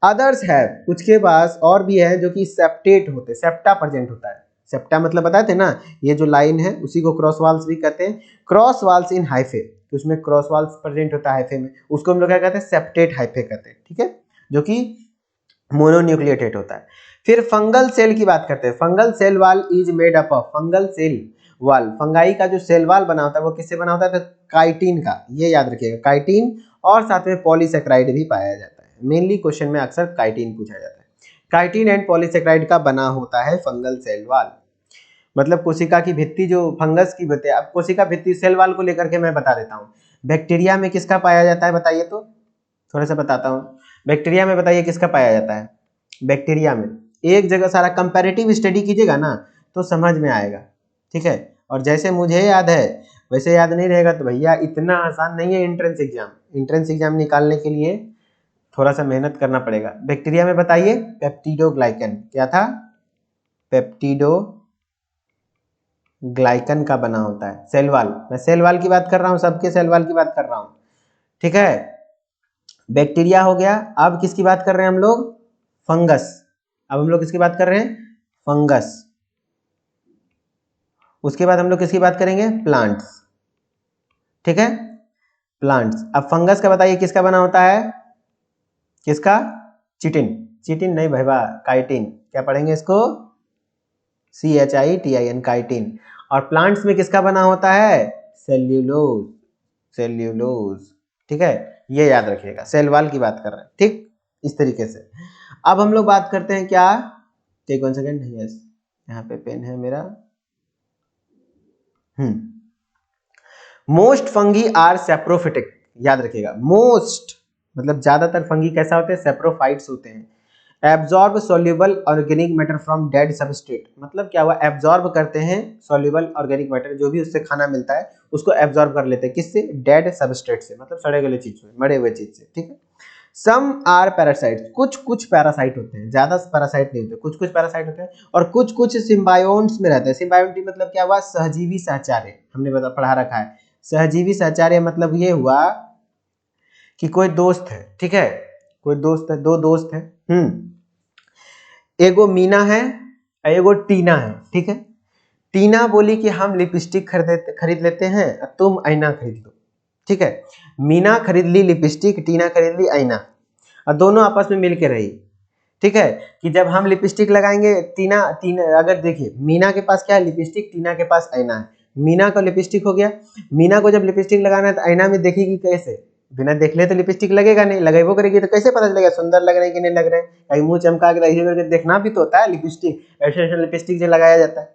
अदर्स है, कुछ के पास और भी है जो कि सेप्टेट होते, सेप्टा प्रेजेंट होता है। सेप्टा मतलब बताए थे ना, ये जो लाइन है उसी को क्रॉस वाल्स भी कहते हैं। क्रॉस वाल्स इन हाइफे, तो उसमें क्रॉस वाल्स प्रेजेंट होता है हाइफे में, उसको हम लोग क्या कहते हैं, सेप्टेट हाइफे कहते हैं, ठीक है, जो कि मोनोन्यूक्लिएटेड होता है। फिर फंगल सेल की बात करते हैं। Fungal cell wall is made up of, fungal cell wall, fungi का जो सेल वाल बना होता है वो किससे बना होता है, तो काइटिन का, ये याद रखिएगा, काइटिन, और साथ में पॉलीसेक्राइड भी पाया जाता है। मेनली क्वेश्चन में अक्सर काइटिन पूछा जाता है। काइटिन एंड पॉलीसेक्राइड का बना होता है फंगल सेल वाल। मतलब कोशिका की भित्ति जो फंगस की भित्ति, अब कोशिका भित्ति सेल वाल को लेकर के मैं बता देता हूँ। बैक्टीरिया में किसका पाया जाता है बताइए, तो थोड़ा सा बताता हूँ। बैक्टीरिया में बताइए किसका पाया जाता है, बैक्टीरिया में एक जगह सारा कंपैरेटिव स्टडी कीजिएगा ना तो समझ में आएगा, ठीक है। और जैसे मुझे याद है वैसे याद नहीं रहेगा तो भैया इतना आसान नहीं है एंट्रेंस एग्जाम। एंट्रेंस एग्जाम निकालने के लिए थोड़ा सा मेहनत करना पड़ेगा। बैक्टीरिया में बताइए पेप्टिडोग्लाइकन, क्या था, पेप्टिडोग्लाइकन का बना होता है सेल वाल। मैं सेल वाल की बात कर रहा हूँ, सबके सेल वाल की बात कर रहा हूँ, ठीक है। बैक्टीरिया हो गया। अब किसकी बात कर रहे हैं हम लोग, फंगस। अब हम लोग किसकी बात कर रहे हैं, फंगस। उसके बाद हम लोग किसकी बात करेंगे, प्लांट्स, ठीक है, प्लांट्स। अब फंगस का बताइए किसका बना होता है, किसका, चिटिन, चिटिन नहीं भाई, काइटिन, क्या पढ़ेंगे इसको, CHITIN, काइटिन। और प्लांट्स में किसका बना होता है, सेल्यूलोज, सेल्यूलोज, ठीक है, ये याद रखिएगा, सेल वाल की बात कर रहे हैं, ठीक, इस तरीके से। अब हम लोग बात करते हैं क्या, टेक 1 सेकेंड, यस यहाँ पे पेन है मेरा। मोस्ट फंगी आर सेप्रोफिटिक, याद रखिएगा, मोस्ट मतलब ज्यादातर फंगी कैसा होते हैं, सेप्रोफाइट्स होते हैं। Absorb soluble organic matter from dead substrate, मतलब क्या हुआ, एब्जॉर्ब करते हैं सोल्यूबल ऑर्गेनिक मैटर, जो भी उससे खाना मिलता है उसको एब्जॉर्ब कर लेते हैं, किससे, डेड सबस्ट्रेट से, मतलब सड़े गले चीज से, मरे हुए चीज से, ठीक है। सम आर पैरासाइट्स, कुछ कुछ पैरासाइट होते हैं, ज्यादा पैरासाइट नहीं होते, कुछ कुछ पैरासाइट होते हैं, और कुछ कुछ सिम्बायोन्ट्स में रहते हैं। सिम्बायोन्टी मतलब क्या हुआ, सहजीवी सहचार्य, हमने पढ़ा रखा है। सहजीवी सहचार्य मतलब ये हुआ कि कोई दोस्त है, ठीक है, कोई दोस्त है, दो दोस्त है, एगो मीना है एगो टीना है, ठीक है। टीना बोली कि हम लिपस्टिक खरीद लेते हैं, तुम आईना खरीद लो, ठीक है। मीना खरीद ली लिपस्टिक, टीना खरीद ली आईना, और दोनों आपस में मिलके रही, ठीक है, कि जब हम लिपस्टिक लगाएंगे, टीना अगर देखिए मीना के पास क्या है, लिपस्टिक, टीना के पास आईना है। मीना का लिपस्टिक हो गया, मीना को जब लिपस्टिक लगाना है तो आईना में देखेगी कैसे, बिना देख ले तो लिपस्टिक लगेगा नहीं, लगेबो करेगी तो कैसे पता चलेगा सुंदर लग रहे हैं कि नहीं लग रहे हैं, कहीं मुंह चमका के ऐसे करके देखना भी तो होता है, लिपस्टिक ऐसे ऐसे लिपस्टिक जो लगाया जाता है,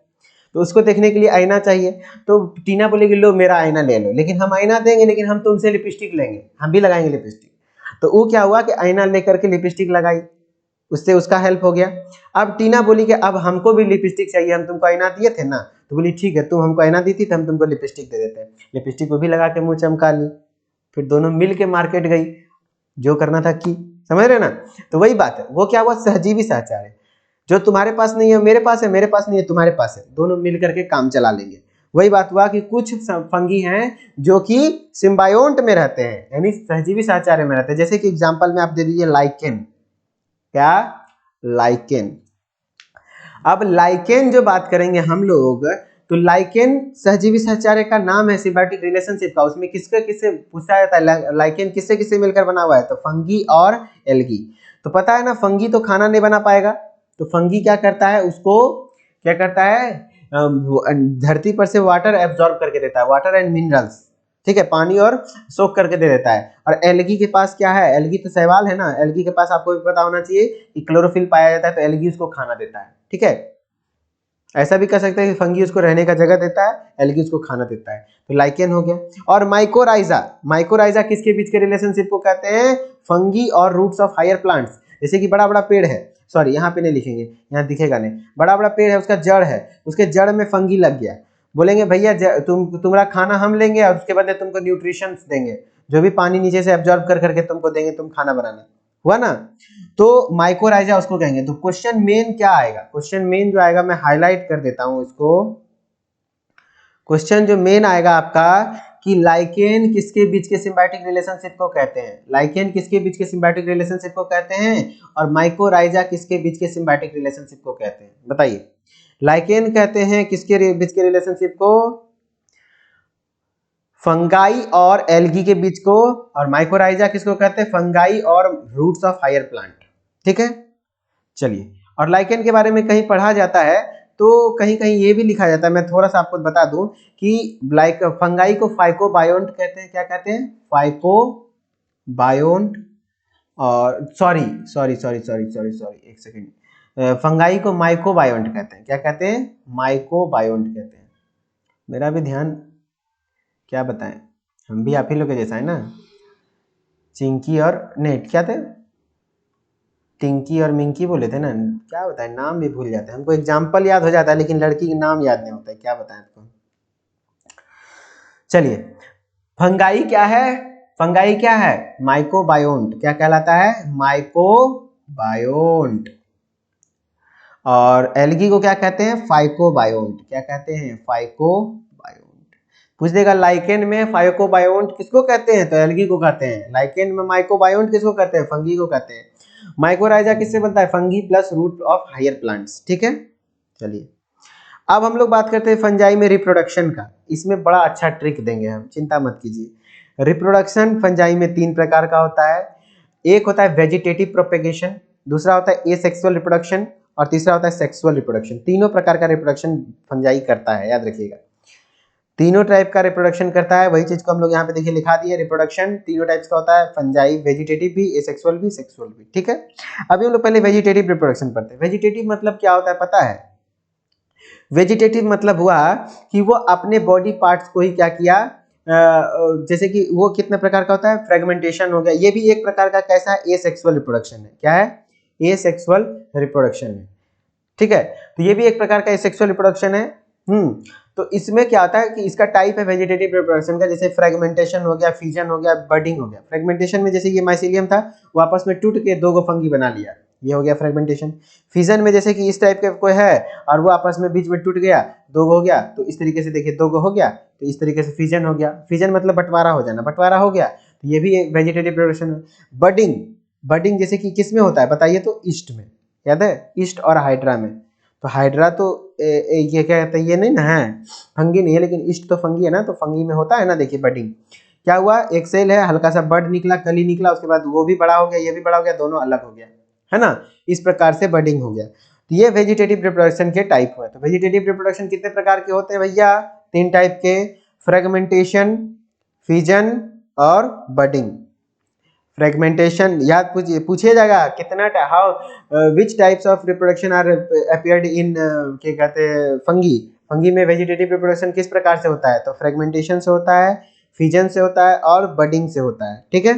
तो उसको देखने के लिए आईना चाहिए। तो टीना बोलेगी लो मेरा आईना ले लो, लेकिन हम आईना देंगे लेकिन हम तुमसे लिपस्टिक लेंगे, हम भी लगाएंगे लिपस्टिक। तो वो क्या हुआ कि आईना लेकर के लिपस्टिक लगाई, उससे उसका हेल्प हो गया। अब टीना बोली कि अब हमको भी लिपस्टिक चाहिए, हम तुमको आईना दिए थे ना, तो बोली ठीक है, तुम हमको आईना दी थी तो हम तुमको लिपस्टिक दे देते हैं। लिपस्टिक वो भी लगा के मुंह चमका ली, फिर दोनों मिल के मार्केट गई, जो करना था की, समझ रहे ना। तो वही बात है, वो क्या हुआ, सहजीवी सहचार्य, जो तुम्हारे पास नहीं है मेरे पास है, मेरे पास नहीं है तुम्हारे पास है, दोनों मिल करके काम चला लेंगे। वही बात हुआ कि कुछ फंगी हैं जो कि सिम्बायोंट में रहते हैं, यानी सहजीवी सहचार्य में रहते हैं। जैसे कि एग्जांपल में आप दे दीजिए लाइकेन, क्या, लाइकेन। अब लाइकेन जो बात करेंगे हम लोग, तो लाइकेन सहजीवी सहचार्य का नाम है सिम्बायोटिक रिलेशनशिप का। उसमें किसके किससे पूछा जाता है, लाइकेन किससे किससे मिलकर बना हुआ है, तो फंगी और एल्गी। तो पता है ना, फंगी तो खाना नहीं बना पाएगा, तो फंगी क्या करता है, उसको क्या करता है, धरती पर से वाटर एब्जॉर्ब करके देता है, वाटर एंड मिनरल्स, ठीक है, पानी और सोख करके दे देता है। और एल्गी के पास क्या है, एल्गी तो शैवाल है ना, एल्गी के पास आपको भी पता होना चाहिए कि क्लोरोफिल पाया जाता है, तो एल्गी उसको खाना देता है, ठीक है। ऐसा भी कह सकते हैं कि फंगी उसको रहने का जगह देता है, एल्गी उसको खाना देता है, तो लाइकेन हो गया। और माइकोराइजा, माइकोराइजा किसके बीच के रिलेशनशिप को कहते हैं, फंगी और रूट्स ऑफ हायर प्लांट्स। जैसे कि बड़ा बड़ा पेड़ है, सॉरी यहाँ पे नहीं लिखेंगे, यहाँ दिखेगा नहीं, बड़ा बड़ा पेड़ है, उसका जड़ है, उसके जड़ में फंगी लग गया, बोलेंगे भैया तुम्हारा खाना हम लेंगे और उसके बदले तुमको न्यूट्रिशन देंगे, जो भी पानी नीचे से एब्जॉर्ब कर करके तुमको देंगे, तुम खाना बनाना, हुआ ना। तो माइकोराइजा उसको कहेंगे। तो क्वेश्चन मेन क्या आएगा, क्वेश्चन मेन जो आएगा मैं हाईलाइट कर देता हूं इसको। क्वेश्चन जो मेन आएगा आपका कि लाइकेन किसके बीच के सिम्बायोटिक रिलेशनशिप को कहते हैं, लाइकेन किसके बीच के सिम्बायोटिक रिलेशनशिप को कहते हैं, और माइकोराइजा किसके बीच के सिम्बायोटिक रिलेशनशिप को कहते हैं, बताइए। लाइकेन कहते हैं किसके बीच के रिलेशनशिप को, फंगाई और एल्गी के बीच को, और माइकोराइजा किसको कहते हैं, फंगाई और रूट्स ऑफ हायर प्लांट, ठीक है। चलिए, और लाइकेन के बारे में कहीं पढ़ा जाता है, तो कहीं कहीं ये भी लिखा जाता है, मैं थोड़ा सा आपको बता दूं कि फंगाई को फाइकोबायोन्ट कहते हैं, क्या कहते हैं, फाइकोबायोन्ट। और sorry sorry sorry sorry sorry sorry एक सेकेंड, फंगाई को माइकोबायोन्ट कहते हैं, क्या कहते हैं, माइकोबायोन्ट कहते हैं। मेरा भी ध्यान, क्या बताएं, हम भी आप ही लोग के जैसा है ना, चिंकी और नेट क्या थे, टिंकी और मिंकी बोले थे ना, क्या बताएं, नाम भी भूल जाते हैं, हमको एग्जाम्पल याद हो जाता है लेकिन लड़की का नाम याद नहीं होता है, क्या बताएं आपको। चलिए, फंगाई क्या है, फंगाई क्या है, माइकोबायोन्ट, क्या कहलाता है, माइकोबायोन्ट। और एल्गी को क्या कहते हैं, फाइकोबायोन्ट, क्या कहते हैं, फाइकोबायोन्ट। पूछ देगा लाइकेन में फाइकोबायोन्ट किसको कहते हैं, तो एल्गी को कहते हैं। लाइकेन में माइकोबायोन्ट किसको कहते हैं, फंगी को कहते हैं। माइकोराइजा किससे बनता है, fungi plus root of higher plants, ठीक है। चलिए, अब हम लोग बात करते हैं फंजाई में रिप्रोडक्शन का। इसमें बड़ा अच्छा ट्रिक देंगे हम, चिंता मत कीजिए। रिप्रोडक्शन फंजाई में 3 प्रकार का होता है। एक होता है वेजिटेटिव प्रोपेगेशन, दूसरा होता है एसेक्सुअल रिप्रोडक्शन, और तीसरा होता है सेक्सुअल रिप्रोडक्शन। तीनों प्रकार का रिप्रोडक्शन फंजाई करता है, याद रखिएगा, तीनों टाइप का रिप्रोडक्शन करता है। वही चीज को हम लोग यहाँ पे देखिए लिखा दिए, रिप्रोडक्शन तीनों टाइप्स का होता है, फंजाई, वेजिटेटिव भी, एसेक्सुअल भी, सेक्सुअल भी, ठीक है। अभी हम लोग पहले वेजिटेटिव रिप्रोडक्शन पढ़ते हैं। वेजिटेटिव मतलब क्या होता है पता है, वेजिटेटिव मतलब हुआ कि वो अपने बॉडी पार्ट्स को ही क्या किया, जैसे कि वो कितने प्रकार का होता है, फ्रेगमेंटेशन हो गया, ये भी एक प्रकार का कैसा है, एसेक्सुअल रिप्रोडक्शन है, क्या है, एसेक्सुअल रिप्रोडक्शन है, ठीक है। तो ये भी एक प्रकार का एसेक्सुअल रिप्रोडक्शन है। तो इसमें क्या होता है कि इसका टाइप है वेजिटेटिव रिप्रोडक्शन का, जैसे फ्रेगमेंटेशन हो गया, फ्यूजन हो गया, बडिंग हो गया। फ्रेगमेंटेशन में जैसे ये माइसीलियम था, वो आपस में टूट के 2 फंगी बना लिया, ये हो गया फ्रेगमेंटेशन। फिजन में जैसे कि इस टाइप के कोई है और वो आपस में बीच में टूट गया, 2 हो गया, तो इस तरीके से देखिए 2 हो गया, तो इस तरीके से फिजन हो गया। फिजन मतलब बंटवारा हो जाना, बंटवारा हो गया, तो ये भी एक वेजिटेटिव रिप्रोडक्शन है। बडिंग, बडिंग जैसे कि किस में होता है बताइए, तो ईस्ट में, याद है, ईस्ट और हाइड्रा में। तो हाइड्रा तो ये क्या कहते हैं, ये नहीं ना है, फंगी नहीं है, लेकिन ईस्ट तो फंगी है ना, तो फंगी में होता है ना। देखिए बडिंग क्या हुआ, एक सेल है, हल्का सा बड निकला, कली निकला, उसके बाद वो भी बड़ा हो गया, ये भी बड़ा हो गया, दोनों अलग हो गया, है ना। इस प्रकार से बडिंग हो गया। तो ये वेजिटेटिव रिप्रोडक्शन के टाइप हुए। तो वेजिटेटिव रिप्रोडक्शन कितने प्रकार के होते हैं भैया, 3 टाइप के, फ्रेगमेंटेशन, फिजन और बडिंग। फ्रेगमेंटेशन याद पूछिए जाएगा कितना, how which types of reproduction are appeared in, क्या कहते हैं, फंगी। फंगी में वेजिटेटिव रिप्रोडक्शन किस प्रकार से होता है, तो फ्रेगमेंटेशन से होता है, फिजन से होता है और बडिंग से होता है, ठीक है।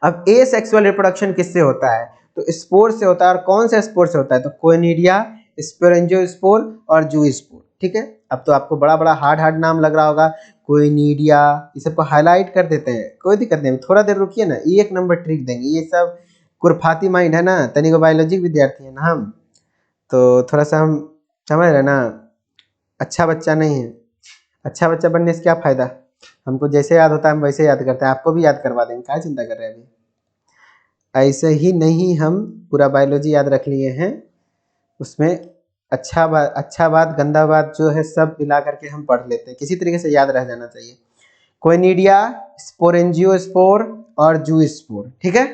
अब एसेक्सुअल रिप्रोडक्शन किससे होता है, तो स्पोर से होता है। और कौन सा स्पोर से होता है, तो कोनिडिया, स्पोरेंजियोस्पोर और जूस्पोर, ठीक है। अब तो आपको बड़ा बड़ा हार्ड नाम लग रहा होगा, कोनिडिया, ये सबको हाईलाइट कर देते हैं, कोई दिक्कत नहीं, थोड़ा देर रुकिए ना, ये 1 नंबर ट्रिक देंगे। ये सब कुरफाती माइंड है ना, तनिको बायोलॉजी विद्यार्थी है ना हम, तो थोड़ा सा हम समझ रहे ना, अच्छा बच्चा नहीं है। अच्छा बच्चा बनने से क्या फायदा, हमको जैसे याद होता है हम वैसे याद करते हैं, आपको भी याद करवा देंगे, क्या चिंता कर रहे हैं अभी। ऐसे ही नहीं हम पूरा बायोलॉजी याद रख लिए हैं, उसमें अच्छा बात गंदा बात जो है सब मिला करके हम पढ़ लेते हैं, किसी तरीके से याद रह जाना चाहिए। कोइनिडिया, स्पोरेंजियोस्पोर और जूस्पोर, ठीक है,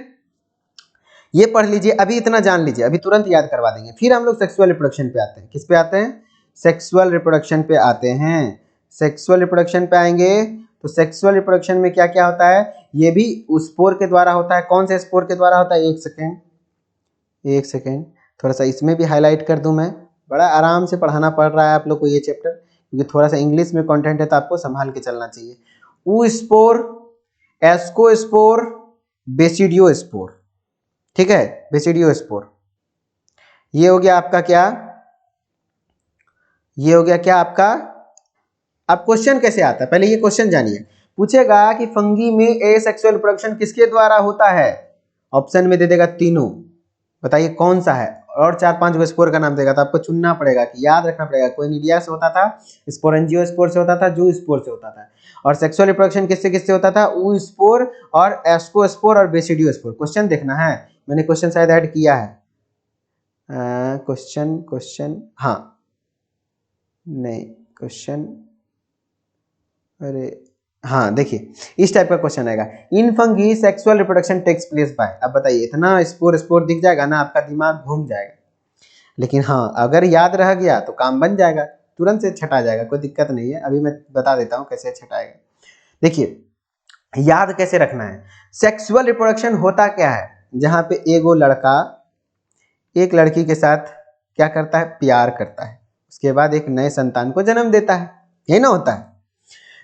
ये पढ़ लीजिए, अभी इतना जान लीजिए, अभी तुरंत याद करवा देंगे। फिर हम लोग सेक्सुअल रिप्रोडक्शन पे आते हैं। किस पे आते हैं? सेक्सुअल रिप्रोडक्शन पे आते हैं। सेक्सुअल रिप्रोडक्शन पे आएंगे तो सेक्सुअल रिप्रोडक्शन में क्या क्या होता है, ये भी उस स्पोर के द्वारा होता है। कौन से स्पोर के द्वारा होता है? एक सेकेंड, थोड़ा सा इसमें भी हाईलाइट कर दूं मैं। बड़ा आराम से पढ़ाना पड़ रहा है आप लोग को ये चैप्टर, क्योंकि थोड़ा सा इंग्लिश में कंटेंट है तो आपको संभाल के चलना चाहिए। ऊ स्पोर, एस्कोस्पोर, बेसिडियोस्पोर, ठीक है, बेसिडियोस्पोर। ये हो गया आपका क्या, ये हो गया क्या आपका। अब क्वेश्चन कैसे आता है, पहले ये क्वेश्चन जानिए। पूछेगा कि फंगी में एसेक्सुअल रिप्रोडक्शन किसके द्वारा होता है? ऑप्शन में दे देगा तीनों, बताइए कौन सा है, और 4-5 स्पोर का नाम देगा, तो आपको चुनना पड़ेगा कि याद रखना पड़ेगा। कोइनिडिया से होता था, स्पोरेंजियोस्पोर से होता था, जूस्पोर से होता था। और सेक्सुअल रिप्रोडक्शन किससे किससे होता था? ऊ स्पोर और एस्कोस्पोर और बेसिडियोस्पोर। क्वेश्चन देखना है, मैंने क्वेश्चन शायद ऐड किया है। क्वेश्चन हाँ, नहीं क्वेश्चन, अरे हाँ, देखिए इस टाइप का क्वेश्चन आएगा। In fungi sexual reproduction takes place by. अब बताइए, इतना स्पोर दिख जाएगा ना, आपका दिमाग घूम जाएगा। लेकिन हाँ, अगर याद रह गया तो काम बन जाएगा, तुरंत से छटा जाएगा, कोई दिक्कत नहीं है। अभी मैं बता देता हूँ कैसे छटाएगा। देखिए, याद कैसे रखना है। सेक्सुअल रिप्रोडक्शन होता क्या है? जहाँ पे एगो लड़का एक लड़की के साथ क्या करता है? प्यार करता है, उसके बाद एक नए संतान को जन्म देता है, यही ना होता है।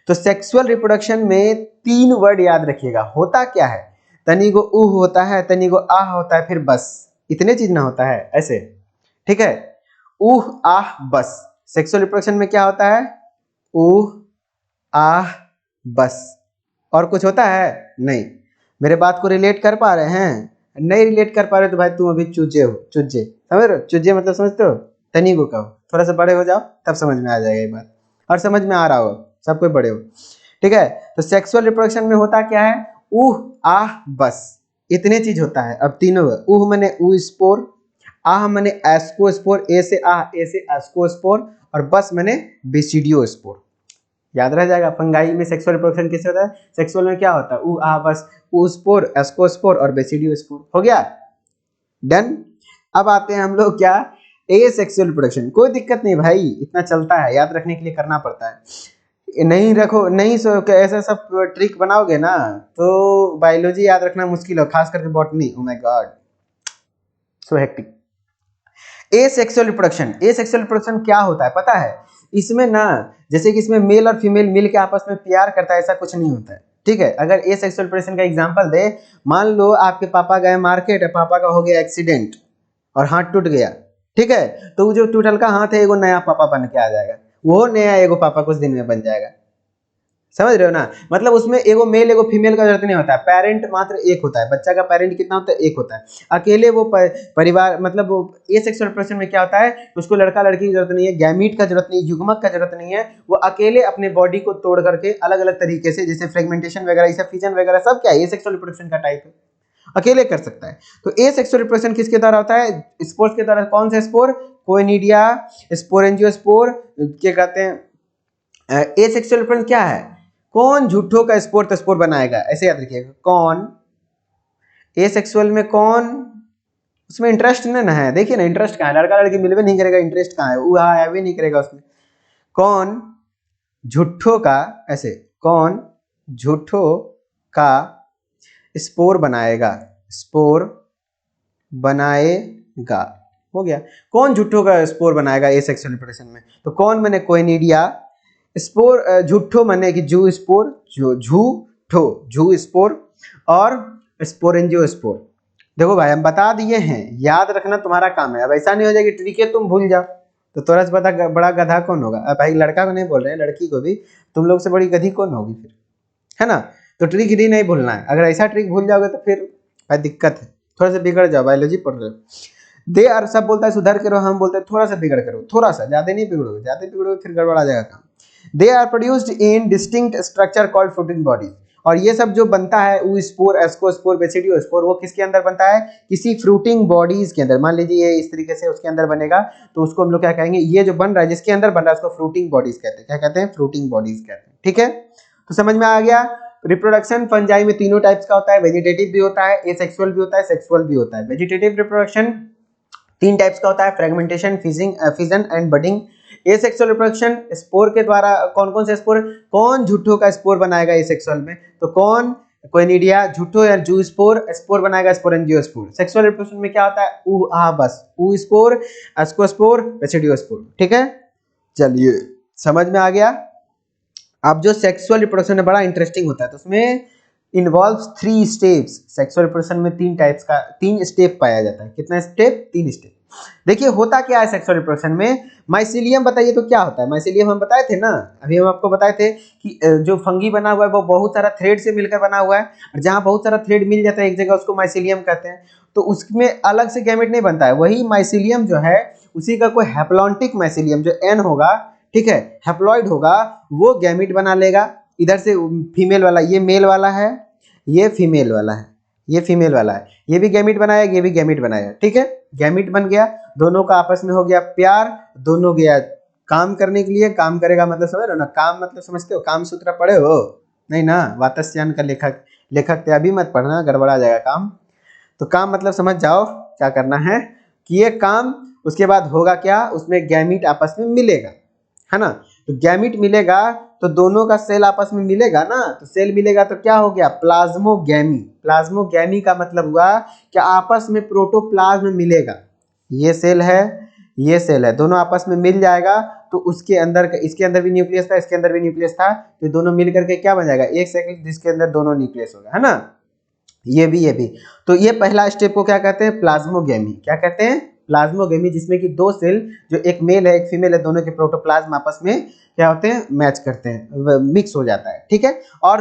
तो सेक्सुअल रिप्रोडक्शन में 3 वर्ड याद रखिएगा। होता क्या है? तनी को ऊह होता है, तनी को आह होता है, फिर बस, इतने चीज ना होता है ऐसे, ठीक है। ऊह आह बस। सेक्सुअल रिप्रोडक्शन में क्या होता है? ऊह आह बस। और कुछ होता है? नहीं। मेरे बात को रिलेट कर पा रहे हैं? नहीं रिलेट कर पा रहे तो भाई तुम अभी चूजे हो, चूजे, समझ रहे हो? चूजे मतलब समझते हो? तनी को कहो, थोड़ा सा बड़े हो जाओ तब समझ में आ जाएगा ये बात, और समझ में आ रहा हो, सब कोई बड़े हो, ठीक है। तो सेक्सुअल रिप्रोडक्शन में होता क्या है? ऊह आह बस, इतने चीज होता है। अब तीनों, ऊह मने ऊ स्पोर, आह मने एस्कोस्पोर, ए से आह, ए से एस्कोस्पोर, और बस मने बेसिडियोस्पोर। याद रह जाएगा। फंगाई में सेक्सुअल रिप्रोडक्शन किससे होता है? सेक्सुअल में क्या होता है? ऊ आह बस, ऊ स्पोर, एस्कोस्पोर और बेसिडियोस्पोर। हो गया, डन। अब आते हैं हम लोग क्या, ए सेक्सुअल रिप्रोडक्शन। कोई दिक्कत नहीं भाई, इतना चलता है, याद रखने के लिए करना पड़ता है। नहीं रखो, नहीं सो ऐसा सब ट्रिक बनाओगे ना तो बायोलॉजी याद रखना मुश्किल हो, खास करके botany. Oh my God, so hectic. A sexual reproduction, A sexual reproduction क्या होता है पता है? इसमें ना, जैसे कि इसमें मेल और फीमेल मिल के आपस में प्यार करता है, ऐसा कुछ नहीं होता है, ठीक है। अगर ए सेक्सुअल रिप्रोडक्शन का एग्जांपल दे, मान लो आपके पापा गए मार्केट, पापा का हो गया एक्सीडेंट और हाथ टूट गया, ठीक है, तो वो जो टूटल का हाथ है एगो नया पापा बन के आ जाएगा, वो नया एगो पापा कुछ दिन में बन जाएगा। समझ रहे हो ना? मतलब उसमें एगो मेल एगो फीमेल का जरूरत नहीं होता है, पेरेंट मात्र एक होता है। बच्चा का पेरेंट कितना होता है? एक होता है। अकेले वो परिवार, मतलब वो ए सेक्सुअल रिप्रोडक्शन में क्या होता है, उसको लड़का लड़की की जरूरत नहीं है, गैमीट का जरूरत नहीं है, युग्मक का जरूरत नहीं है। वो अकेले अपने बॉडी को तोड़ करके अलग अलग तरीके से, जैसे फ्रेगमेंटेशन वगैरह, ये सब फिजन वगैरह सब क्या है, ए सेक्सुअल रिप्रोडक्शन का टाइप है, अकेले कर सकता है। तो ए सेक्सुअल रिप्रोडक्शन किसके द्वारा होता है? स्पोर्स के द्वारा। कौन से स्पोर? कोइनिडिया, स्पोरेंजियोस्पोर, क्या कहते हैं। ए सेक्सुअल रिप्रोडक्शन क्या है? कौन झूठों का स्पोर तस्पोर बनाएगा, ऐसे याद रखिएगा। कौन ए सेक्सुअल में, कौन उसमें इंटरेस्ट ना है, देखिए ना इंटरेस्ट कहाँ है, लड़का लड़की मिलवे नहीं करेगा, इंटरेस्ट कहाँ है, वो है भी नहीं करेगा उसमें। कौन झूठों का, ऐसे, कौन झूठों का स्पोर बनाएगा, स्पोर बनाएगा, हो गया। कौन झूठों का स्पोर बनाएगा ए सेक्सुअल रिप्रोडक्शन में? तो कौन मैंने कोइनिडिया, स्पोर झूठो मने कि जू स्पोर, झू स्पोर, और स्पोरेंजियोस्पोर। देखो भाई, हम बता दिए हैं, याद रखना तुम्हारा काम है। अब ऐसा नहीं हो जाए कि ट्रिक है तुम भूल जाओ, तो थोड़ा सा पता बड़ा गधा कौन होगा। अब भाई लड़का को नहीं बोल रहे हैं, लड़की को भी, तुम लोग से बड़ी गधी कौन होगी फिर, है ना? तो ट्रिक ही नहीं भूलना है। अगर ऐसा ट्रिक भूल जाओगे तो फिर भाई दिक्कत है, थोड़ा सा बिगड़ जाओ। बायोलॉजी पढ़ रहे हो, दे और सब बोलता है सुधर करो, हम बोलते हैं थोड़ा सा बिगड़ करो, थोड़ा सा, ज्यादा नहीं बिगड़ोगे, ज्यादा बिगड़ोगे फिर गड़बड़ा जाएगा काम। They are produced in distinct structure called fruiting bodies. और ये सब जो बनता है ऊ स्पोर, एस्कोस्पोर, बेसिडियोस्पोर, वो किसके अंदर बनता है? किसी फ्रूटिंग बॉडीज के अंदर। मान लीजिए ये इस तरीके से उसके अंदर बनेगा तो उसको हम लोग क्या कहेंगे? ये जो बन रहा है जिसके अंदर बन रहा है उसको फ्रूटिंग बॉडीज कहते हैं। क्या कहते हैं? फ्रूटिंग बॉडीज कहते हैं। ठीक है, तो समझ में आ गया। रिप्रोडक्शन फंजाई में तीनों टाइप्स का होता है, वेजिटेटिव भी होता है, एसेक्सुअल भी होता है, सेक्सुअल भी होता है। वेजिटेटिव रिप्रोडक्शन 3 टाइप्स का होता है, fragmentation, fission and budding. Asexual reproduction spore के द्वारा, कौन कौन से स्पोर, कौन झूठों का स्पोर बनाएगा एसेक्सुअल में? तो कौन? कोइनिडिया झूठो या जू स्पोर, स्पोर बनाएगा स्पोरेंजियोस्पोर। सेक्सुअल रिप्रोडक्शन में क्या होता है? ऊ आ बस, ऊ स्पोर, एस्कोस्पोर, बेसिडियोस्पोर। ठीक है, चलिए समझ में आ गया। अब जो सेक्सुअल रिप्रोडक्शन है बड़ा इंटरेस्टिंग होता है, तो उसमें इन्वॉल्व्स 3 स्टेप्स। सेक्सुअल रिप्रोडक्शन में 3 टाइप्स का 3 स्टेप पाया जाता है। कितना स्टेप? 3 स्टेप। देखिए होता क्या है सेक्सुअल रिप्रोडक्शन में? माइसीलियम बताइए तो क्या होता है? माइसीलियम हम बताए थे ना, अभी हम आपको बताए थे कि जो फंगी बना हुआ है वो बहुत सारा थ्रेड से मिलकर बना हुआ है, और जहाँ बहुत सारा थ्रेड मिल जाता है एक जगह उसको माइसीलियम कहते हैं। तो उसमें अलग से गैमेट नहीं बनता है, वही माइसीलियम जो है उसी का कोई हैप्लॉन्टिक माइसीलियम जो एन होगा, ठीक है, हैप्लॉइड होगा, वो गैमेट बना लेगा। इधर से फीमेल वाला, ये मेल वाला है, ये फीमेल वाला है, ये फीमेल वाला है, ये भी गैमेट बनाया, ये भी गैमेट बनाया। ठीक है, गैमेट बन गया, दोनों का आपस में हो गया प्यार, दोनों गया काम करने के लिए। काम करेगा मतलब समझ रहे हो ना? काम मतलब समझते हो? काम सूत्र पढ़े हो? नहीं ना, वातस्यायन का लेखक थे, अभी मत पढ़ना, गड़बड़ा जाएगा काम। तो काम मतलब समझ जाओ क्या करना है, कि ये काम, उसके बाद होगा क्या, उसमें गैमेट आपस में मिलेगा, है ना? तो गैमेट मिलेगा तो दोनों का सेल आपस में मिलेगा ना, तो सेल मिलेगा तो क्या हो गया? प्लाज्मोगैमी। प्लाज्मोगैमी का मतलब हुआ कि आपस में प्रोटोप्लाज्म मिलेगा। ये सेल है, ये सेल है, दोनों आपस में मिल जाएगा तो उसके अंदर, इसके अंदर भी न्यूक्लियस था, इसके अंदर भी न्यूक्लियस था, तो दोनों मिल करके क्या बन जाएगा? एक सेकंड जिसके अंदर दोनों न्यूक्लियस होगा, है ना? ये भी। तो ये पहला स्टेप को क्या कहते हैं? प्लाज्मोगैमी। क्या कहते हैं? प्लाज्मोगैमी, जिसमें कि 2 सेल, जो एक मेल है एक फीमेल है, दोनों के प्रोटोप्लाज्म आपस में क्या होते हैं? मैच करते हैं, मिक्स हो जाता है। ठीक है, और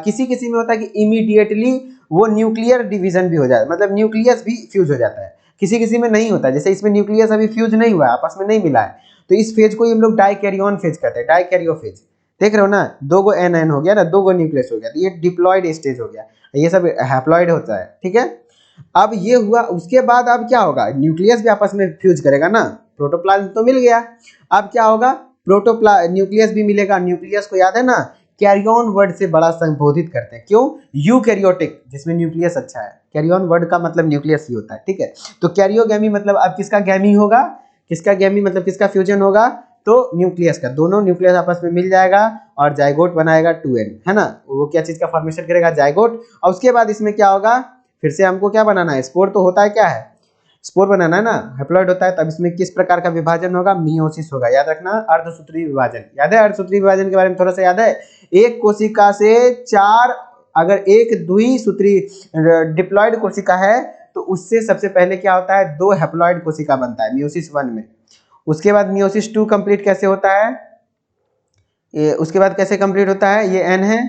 किसी किसी में होता है कि इमीडिएटली वो न्यूक्लियर डिवीजन भी हो जाता है, मतलब न्यूक्लियस भी फ्यूज हो जाता है। किसी किसी में नहीं होता, जैसे इसमें न्यूक्लियस अभी फ्यूज नहीं हुआ है, आपस में नहीं मिला है, तो इस फेज को हम लोग डाइकैरियोन फेज कहते हैं। डाइकैरियो फेज, देख रहे हो ना, 2 गो एन हो गया ना, 2 गो न्यूक्लियस हो गया, तो ये डिप्लॉयड स्टेज हो गया, ये सब हैप्लॉइड होता है। ठीक है, अब ये हुआ, उसके बाद अब क्या होगा? न्यूक्लियस भी आपस में फ्यूज करेगा ना, प्रोटोप्लाज्म तो मिल गया, अब क्या होगा? न्यूक्लियस भी मिलेगा। न्यूक्लियस को याद है ना, कैरियन वर्ड से बड़ा संबोधित करते हैं। क्यों? यूकैरियोटिक, जिसमें न्यूक्लियस अच्छा है। कैरियन वर्ड का मतलब न्यूक्लियस ही होता है। ठीक है, तो कैरियोगैमी मतलब अब किसका गैमी होगा? किसका गैमी मतलब किसका फ्यूजन होगा? तो न्यूक्लियस का, दोनों न्यूक्लियस आपस में मिल जाएगा और जाइगोट बनाएगा 2n, है ना? वो क्या चीज का फॉर्मेशन करेगा? जाइगोट। और उसके बाद इसमें क्या होगा? फिर से हमको क्या बनाना है? स्पोर तो होता है, क्या है? स्पोर बनाना है ना, हैप्लॉइड होता है। तब इसमें किस प्रकार का विभाजन होगा? मियोसिस होगा। याद रखना, अर्धसूत्री विभाजन। याद है अर्धसूत्री विभाजन के बारे में थोड़ा सा याद है? एक कोशिका से 4, अगर एक द्विसूत्री डिप्लॉइड कोशिका है तो उससे सबसे पहले क्या होता है? 2 हैप्लॉइड कोशिका बनता है मियोसिस 1 में। उसके बाद मियोसिस 2 कंप्लीट कैसे होता है? उसके बाद कैसे कंप्लीट होता है? ये n है,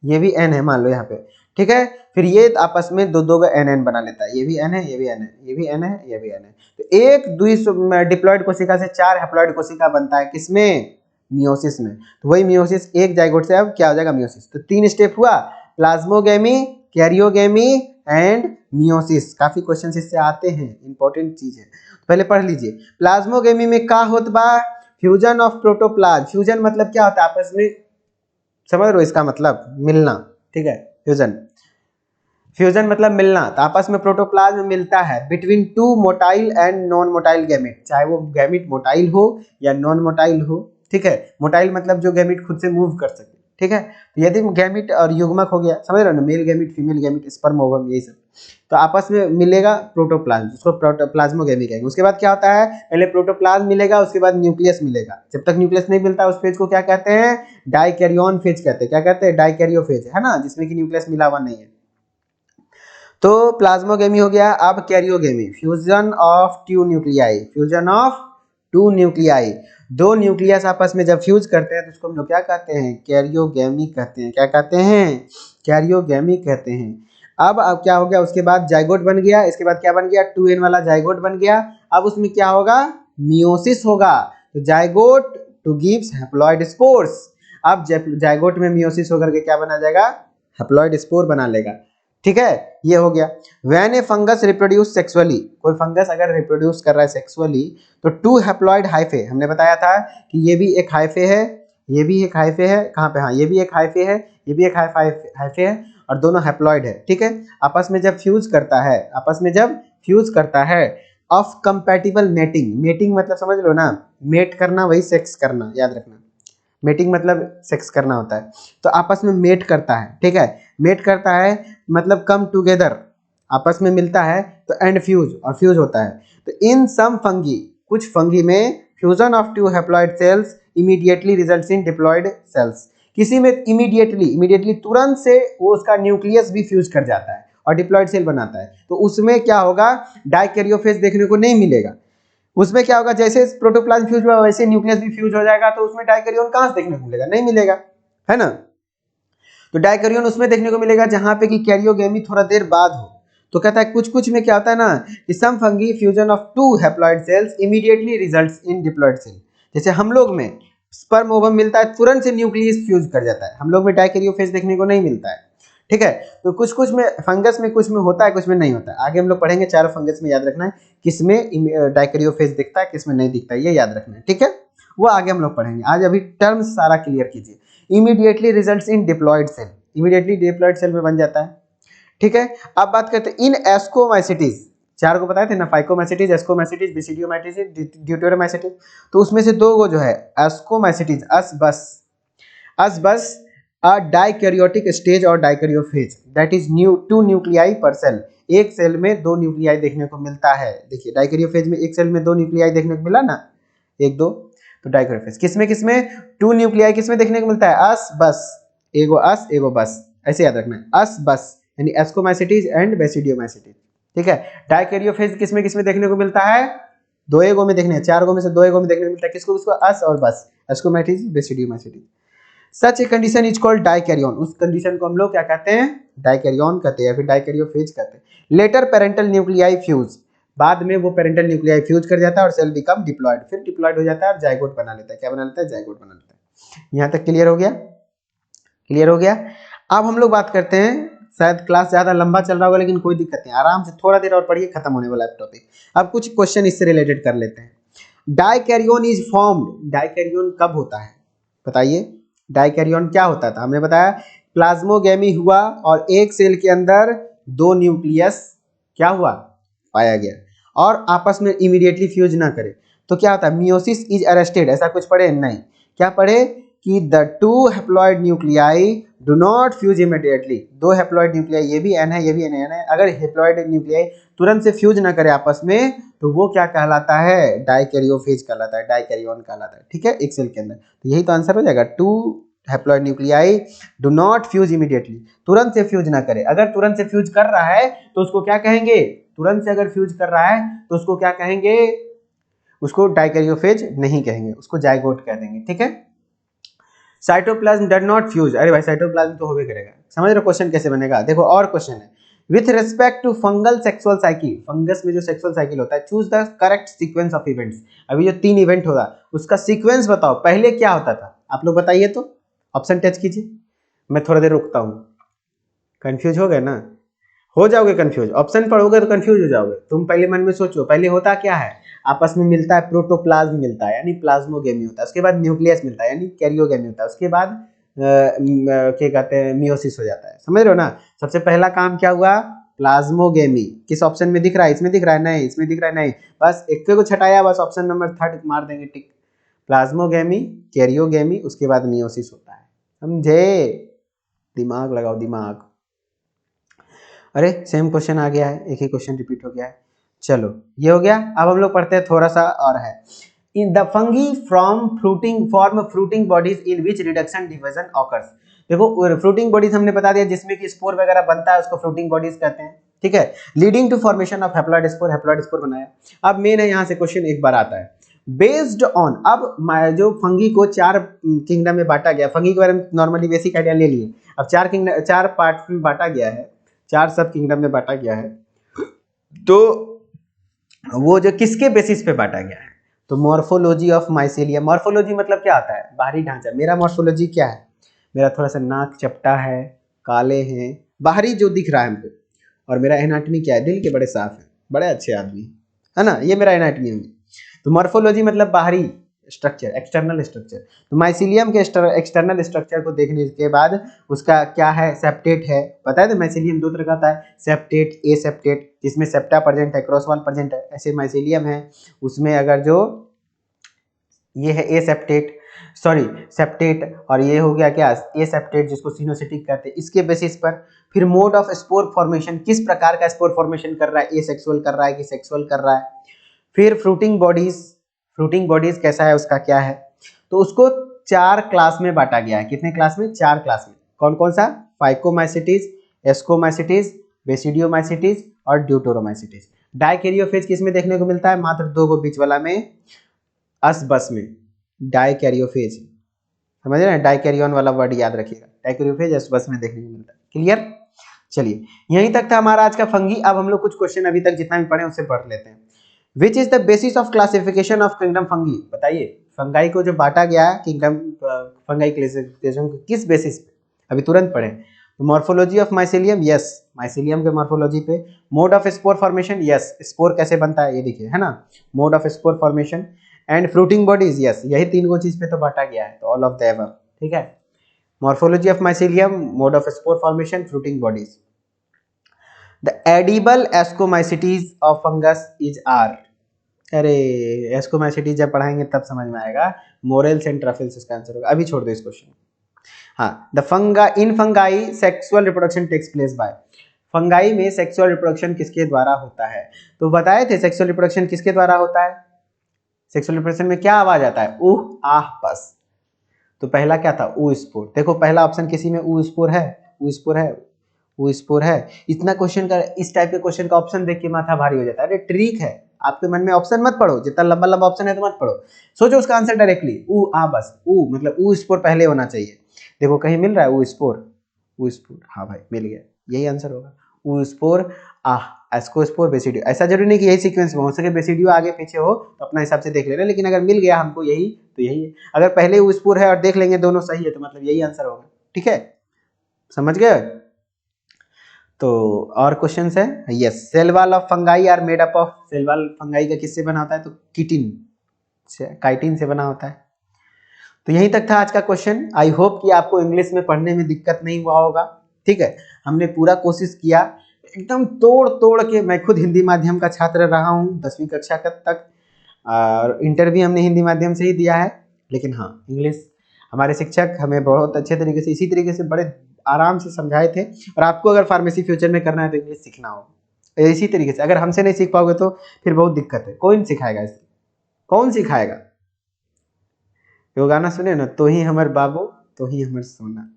ये भी n है, मान लो यहाँ पे। ठीक है, फिर ये आपस में दो का n बना लेता है, ये भी n है, ये भी n है, ये भी n है, ये भी n है। तो एक डिप्लॉइड कोशिका से 4 हैप्लॉइड कोशिका बनता है, किसमें? मियोसिस में। तो वही मियोसिस, एक जाइगोट से अब क्या हो जाएगा? मियोसिस। तो 3 स्टेप हुआ, प्लाज्मोगैमी, कैरियोगैमी एंड मियोसिस। काफी क्वेश्चन इससे आते हैं, इंपॉर्टेंट चीज है, तो पहले पढ़ लीजिए। प्लाज्मोगैमी में का होत बा? Fusion of protoplasm. फ्यूजन मतलब क्या होता है? आपस में, समझ रहे हो इसका मतलब? मिलना। ठीक है, फ्यूजन, फ्यूजन मतलब मिलना। तो आपस में प्रोटोप्लाज्म मिलता है between 2 motile and non motile gamete, चाहे वो गैमेट मोटाइल हो या नॉन मोटाइल हो। ठीक है, मोटाइल मतलब जो गैमेट खुद से मूव कर सके। ठीक है, तो यदि गैमेट और युग्मक हो गया, समझ रहे हो ना, male gamete, female gamete, sperm ovum, यही सब, तो आपस में मिलेगा प्रोटोप्लाज्म, उसको प्लाज्मोगैमी कहेंगे। उसके बाद क्या होता है? पहले प्रोटोप्लाज्म मिलेगा, उसके बाद न्यूक्लियस मिलेगा। जब तक न्यूक्लियस नहीं मिलता उस फेज को क्या कहते हैं? डाइकैरियोन फेज कहते हैं। क्या कहते हैं? डाइकैरियो फेज, है ना, जिसमें कि न्यूक्लियस मिला हुआ नहीं है। तो प्लाज्मोगैमी हो गया। अब karyogamy, fusion of 2 nuclei. Fusion of 2 nuclei, 2 nucleus आपस में जब फ्यूज करते हैं तो उसको हम लोग क्या कहते हैं? कैरियोगैमी कहते हैं। क्या कहते हैं? कैरियोगैमी कहते हैं। अब क्या हो गया? उसके बाद जाइगोट बन गया, इसके बाद क्या बन गया? 2n वाला जाइगोट बन गया। अब उसमें क्या होगा? मियोसिस होगा। तो zygote two gives haploid spores. अब जाइगोट में मियोसिस होकर के क्या बना जाएगा? हैप्लॉइड स्पोर बना लेगा। ठीक है, ये हो गया। When A fungus reproduce sexually, कोई फंगस अगर रिप्रोड्यूस कर रहा है सेक्सुअली, तो टू हैप्लॉइड हाइफे, हमने बताया था कि ये भी एक हाइफे है, ये भी एक हाइफे है, कहाँ पे, हाँ ये भी एक हाइफे है, ये भी एक हाइफे है, और दोनों हैप्लॉइड है। ठीक है, आपस में जब फ्यूज करता है, आपस में जब फ्यूज करता है, ऑफ कंपैटिबल मेटिंग, मेटिंग मतलब समझ लो ना, मेट करना वही सेक्स करना, याद रखना, मेटिंग मतलब सेक्स करना होता है। तो आपस में मेट करता है, ठीक है, मेट करता है मतलब कम टुगेदर, आपस में मिलता है, तो एंड फ्यूज, और फ्यूज होता है। तो इन सम फंगी, कुछ फंगी में fusion of two haploid cells immediately results in diploid cells, किसी में इमीडिएटली तुरंत से वो उसका न्यूक्लियस भी फ्यूज कर जाता है और डिप्लॉयड सेल बनाता है। तो उसमें क्या होगा, डाइकैरियोफेज देखने को नहीं मिलेगा। उसमें क्या होगा, जैसे प्रोटोप्लाज्म फ्यूज हुआ वैसे न्यूक्लियस भी फ्यूज हो जाएगा, तो उसमें डाइकैरियोन कहां से देखने को मिलेगा, नहीं मिलेगा, है ना। तो डाइकैरियोन उसमें देखने को मिलेगा जहां पे कि कैरियोगेमी थोड़ा देर बाद हो। तो कहता है कुछ कुछ में क्या होता है ना, कि some fungi fusion of two haploid cells immediately results in diploid cell. जैसे हम लोग में स्पर्म ओवम मिलता है, तुरंत से न्यूक्लियस फ्यूज कर जाता है, हम लोग में डाइकैरियोफेज देखने को नहीं मिलता है। ठीक है, तो कुछ कुछ में फंगस में कुछ में होता है, कुछ में नहीं होता है। आगे हम लोग पढ़ेंगे चारों फंगस में, याद रखना है किस में डाइकैरियोफेज दिखता है, किस में नहीं दिखता है, ये याद रखना है। ठीक है, वो आगे हम लोग पढ़ेंगे। आज अभी टर्म्स सारा क्लियर कीजिए। Immediately results in diploid cell, immediately diploid cell में बन जाता है। ठीक है, अब बात करते हैं इन एस्कोमाइसिटीज, चार को बताए थे ना, फाइकोमाइसिटीज, एस्कोमाइसिटीज, बेसिडियोमाइसिटीज, ड्यूटेरोमाइसिटीज। तो उसमें से दो को जो है एस्कोमाइसिटीज, असबस अ डाइकैरियोटिक स्टेज और dikaryophase, that is two nuclei पर सेल, एक सेल में दो न्यूक्लियाई देखने को मिलता है। देखिए डाइकैरियोफेज में एक सेल में दो न्यूक्लियाई देखने को मिला ना, एक दो, तो डाइकैरियोफेज किसमें टू न्यूक्लियाई किसमें देखने को मिलता है, अस बस, एगो अस एगो बस, ऐसे याद रखना है, अस बस यानी एस्कोमाइसिटीज एंड बेसिडियोमाइसिटीज। ठीक है, डाइकैरियोफेज किसमें देखने को मिलता है, दो एगो में देखने, चार गो में से दो एगो में देखने को मिलता है, किसको, उसको अस और बस, ascomycetes basidiomycetes. Such a condition is called dikaryon, उस कंडीशन को हम लोग क्या कहते हैं, डाइकैरियोन कहते हैं या फिर डाइकैरियोफेज कहते हैं। लेटर पेरेंटल न्यूक्लियाई फ्यूज, बाद में वो पेरेंटल न्यूक्लियाई फ्यूज कर जाता है और सेल बिकम डिप्लॉयड, फिर डिप्लॉयड हो जाता है और जाइगोट बना लेता है। क्या बना लेता है, जाइगोट बना लेता है। यहाँ तक क्लियर हो गया, क्लियर हो गया। अब हम लोग बात करते हैं, शायद क्लास ज्यादा लंबा चल रहा होगा लेकिन कोई दिक्कत नहीं, आराम से थोड़ा देर और पढ़िए, खत्म होने वाला है टॉपिक। अब कुछ क्वेश्चन इससे रिलेटेड कर लेते हैं। डाइकैरियोन इज फॉर्म्ड, डाइकैरियोन कब होता है बताइए, डाइकैरियोन क्या होता था, हमने बताया प्लाज्मोगेमी हुआ और एक सेल के अंदर दो न्यूक्लियस क्या हुआ, पाया गया, और आपस में इमीडिएटली फ्यूज ना करे, तो क्या होता है, मियोसिस इज अरेस्टेड, ऐसा कुछ पढ़े नहीं, क्या पढ़े कि the two haploid nuclei do not fuse immediately, दो हैप्लॉइड न्यूक्लियाई, ये भी एन है ये भी एन है, अगर हैप्लॉइड न्यूक्लियाई तुरंत से फ्यूज ना करे आपस में, तो वो क्या कहलाता है, डाइकैरियोफेज कहलाता है, डाइकैरियोन कहलाता है। ठीक है, एक सेल के अंदर, तो यही तो आंसर हो जाएगा, two haploid nuclei do not fuse immediately, तुरंत से फ्यूज ना करे। अगर तुरंत से फ्यूज कर रहा है तो उसको क्या कहेंगे, तुरंत से अगर फ्यूज कर रहा है तो उसको क्या कहेंगे, उसको डाइकैरियोफेज नहीं कहेंगे, उसको जाइगोट कह देंगे। ठीक है, साइटोप्लाज्म डज नॉट फ्यूज, अरे भाई साइटोप्लाज्म तो होबे करेगा, समझ रहे क्वेश्चन कैसे बनेगा। देखो और क्वेश्चन है, with respect to fungal sexual cycle, fungus में जो सेक्सुअल साइकिल होता है, choose the correct sequence of events. अभी जो 3 इवेंट होगा उसका सीक्वेंस बताओ, पहले क्या होता था, आप लोग बताइए तो, ऑप्शन टच कीजिए, मैं थोड़ा देर रुकता हूँ। कंफ्यूज हो गए ना, हो जाओगे कंफ्यूज, ऑप्शन पढ़ोगे तो कंफ्यूज हो जाओगे। तुम पहले मन में सोचो, पहले होता क्या है, आपस में मिलता है, प्रोटोप्लाज्म मिलता है यानी प्लाज्मोगेमी होता है, उसके बाद न्यूक्लियस मिलता है यानी कैरियोगेमी होता है, उसके बाद क्या कहते हैं, मियोसिस हो जाता है, समझ रहे हो ना। सबसे पहला काम क्या हुआ, प्लाज्मोगेमी, किस ऑप्शन में दिख रहा है, इसमें दिख रहा है, नहीं इसमें दिख रहा है, नहीं, बस एक को छटाया, बस ऑप्शन नंबर 3 मार देंगे टिक, प्लाज्मोगेमी, कैरियोगेमी, उसके बाद मियोसिस होता है, समझे, दिमाग लगाओ दिमाग। अरे सेम क्वेश्चन आ गया है, एक ही क्वेश्चन रिपीट हो गया है। चलो ये हो गया, अब हम लोग पढ़ते हैं थोड़ा सा और है, in the fungi from form fruiting bodies in which reduction division occurs. देखो फ्रूटिंग बॉडीज हमने बता दिया, जिसमें कि स्पोर वगैरह बनता है उसको फ्रूटिंग बॉडीज कहते हैं। ठीक है, leading to formation of haploid spore बनाया। अब मेन है, यहाँ से क्वेश्चन एक बार आता है, बेस्ड ऑन, अब जो फंगी को 4 किंगडम में बांटा गया, फंगी के बारे में नॉर्मली बेसिक आइडिया ले लिए, अब 4 पार्ट में बांटा गया है, 4 सब किंगडम में बांटा गया है, तो वो जो किसके बेसिस पे बांटा गया है, तो मॉर्फोलॉजी ऑफ माइसेलिया, मॉर्फोलॉजी मतलब क्या आता है, बाहरी ढांचा। मेरा मॉर्फोलॉजी क्या है, मेरा थोड़ा सा नाक चपटा है, काले हैं, बाहरी जो दिख रहा है हमको। और मेरा एनाटॉमी क्या है, दिल के बड़े साफ है, बड़े अच्छे आदमी है ना, ये मेरा एनाटॉमी है। तो मॉर्फोलॉजी मतलब बाहरी स्ट्रक्चर, एक्सटर्नल स्ट्रक्चर। तो माइसीलियम के एक्सटर्नल स्ट्रक्चर को देखने के बाद उसका क्या है, सेप्टेट है। पता है तो माइसीलियम दो तरह का होता है, सेप्टेट, ए सेप्टेट जिसमें सेप्टा प्रेजेंट है, क्रॉस वॉल प्रेजेंट है, ऐसे माइसीलियम है उसमें अगर जो ये है ए सेप्टेट, सॉरी सेप्टेट, और ये हो गया क्या, ए सेप्टेट जिसको सिनोसिटिक कहते हैं। इसके बेसिस पर फिर मोड ऑफ स्पोर फॉर्मेशन, किस प्रकार का स्पोर फॉर्मेशन कर रहा है, ए सेक्सुअल कर रहा है कि सेक्सुअल कर रहा है। फिर फ्रूटिंग बॉडीज कैसा है, उसका क्या है। तो उसको 4 क्लास में बांटा गया है। कितने क्लास में, 4 क्लास में। कौन कौन सा, फाइकोमाइसिटीज, एस्कोमाइसिटीज, बेसिडियोमाइसिटीज और ड्यूटेरोमाइसिटीज। डाइकैरियोफेज किस में देखने को मिलता है, मात्र 2 को बीच वाला में, अस बस में, डाइकैरियोफेज, समझ रहे हैं, डाइकैरियन वाला वर्ड याद रखिएगा, डाइकैरियोफेज अस बस में देखने को मिलता है। क्लियर, चलिए यहीं तक था हमारा आज का फंगी। अब हम लोग कुछ क्वेश्चन अभी तक जितना भी पढ़े उससे पढ़ लेते हैं। Which is the basis of classification of kingdom fungi, बताइए फंगाई को जो बांटा गया है किंगडम फंगाई क्लासिफिकेशन को किस बेसिस पे, अभी तुरंत पढ़े। Morphology of mycelium, yes mycelium के मॉर्फोलॉजी पे। Mode of spore formation, yes spore कैसे बनता है ये देखिए, है ना, mode of spore formation. And fruiting bodies, yes यही 3 को चीज पे तो बांटा गया है, तो ऑल ऑफ द अबव, ठीक है। Morphology of mycelium, mode of spore formation, fruiting bodies. The edible ascomycetes of fungus is are, अरे एस्कोमाइसिटीज जब पढ़ाएंगे तब समझ में आएगा, मोरेल्स एंड ट्रफल्स इसका आंसर होगा, अभी छोड़ दो इस क्वेश्चन। हाँ, the fungi in fungi sexual reproduction takes place by, fungi में सेक्सुअल रिप्रोडक्शन किसके द्वारा होता है, तो बताए थे सेक्सुअल रिप्रोडक्शन किसके द्वारा होता है। सेक्सुअल रिप्रोडक्शन में क्या आवाज आता है, उह आह बस। तो पहला क्या था, ऊ स्पोर, देखो पहला ऑप्शन किसी में ऊ स्पोर है, ऊ स्पोर है, ऊ स्पोर है। इतना क्वेश्चन का, इस टाइप के क्वेश्चन का ऑप्शन देख के माथा भारी हो जाता है। अरे ट्रिक है, आपके मन में ऑप्शन मत पढ़ो, जितना लंबा लंबा ऑप्शन है तो मत पढ़ो, सोचो उसका आंसर डायरेक्टली, ऊ आ बस, ऊ मतलब ऊ स्पोर पहले होना चाहिए। देखो कहीं मिल रहा है ऊ स्पोर, ऊ स्पोर, हाँ भाई मिल गया, यही आंसर होगा, ऊ स्पोर आह, एस्कोस्पोर, बेसिडियो। ऐसा जरूरी नहीं कि यही सीक्वेंस में हो सके, बेसिडियो आगे पीछे हो तो अपना हिसाब से देख लेना, लेकिन अगर मिल गया हमको यही तो यही है। अगर पहले ऊ स्पोर है और देख लेंगे दोनों सही है तो मतलब यही आंसर होगा, ठीक है, समझ गए। तो और क्वेश्चन है, yes cell wall of fungi are made up of, cell wall fungi का किससे बना होता है, तो किटिन से, काइटिन से बना होता है। तो यहीं तक था आज का क्वेश्चन। आई होप कि आपको इंग्लिश में पढ़ने में दिक्कत नहीं हुआ होगा, ठीक है। हमने पूरा कोशिश किया एकदम तोड़ तोड़ के, मैं खुद हिंदी माध्यम का छात्र रहा हूँ 10वीं कक्षा तक, और इंटरव्यू हमने हिंदी माध्यम से ही दिया है, लेकिन हाँ इंग्लिश हमारे शिक्षक हमें बहुत अच्छे तरीके से, इसी तरीके से बड़े आराम से समझाए थे। और आपको अगर फार्मेसी फ्यूचर में करना है तो इंग्लिश सीखना होगा इसी तरीके से, अगर हमसे नहीं सीख पाओगे तो फिर बहुत दिक्कत है, कौन सिखाएगा इसे, कौन सिखाएगा। वो गाना सुने ना, तो ही हमर बाबू तो ही हमर सोना,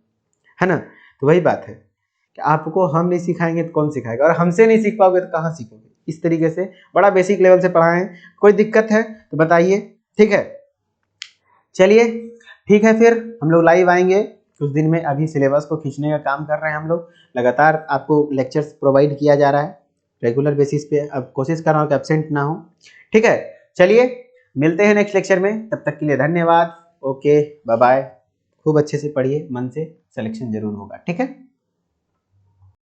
है ना। तो वही बात है कि आपको हम नहीं सिखाएंगे तो कौन सिखाएगा, और हमसे नहीं सीख पाओगे तो कहाँ सीखोगे। इस तरीके से बड़ा बेसिक लेवल से पढ़ाएं, कोई दिक्कत है तो बताइए, ठीक है। चलिए ठीक है, फिर हम लोग लाइव आएंगे कुछ दिन में। अभी सिलेबस को खींचने का काम कर रहे हैं हम लोग, लगातार आपको लेक्चर्स प्रोवाइड किया जा रहा है रेगुलर बेसिस पे। अब कोशिश कर रहा हूँ कि एब्सेंट ना हो, ठीक है। चलिए मिलते हैं नेक्स्ट लेक्चर में, तब तक के लिए धन्यवाद, ओके बाय बाय। खूब अच्छे से पढ़िए, मन से, सिलेक्शन जरूर होगा, ठीक है।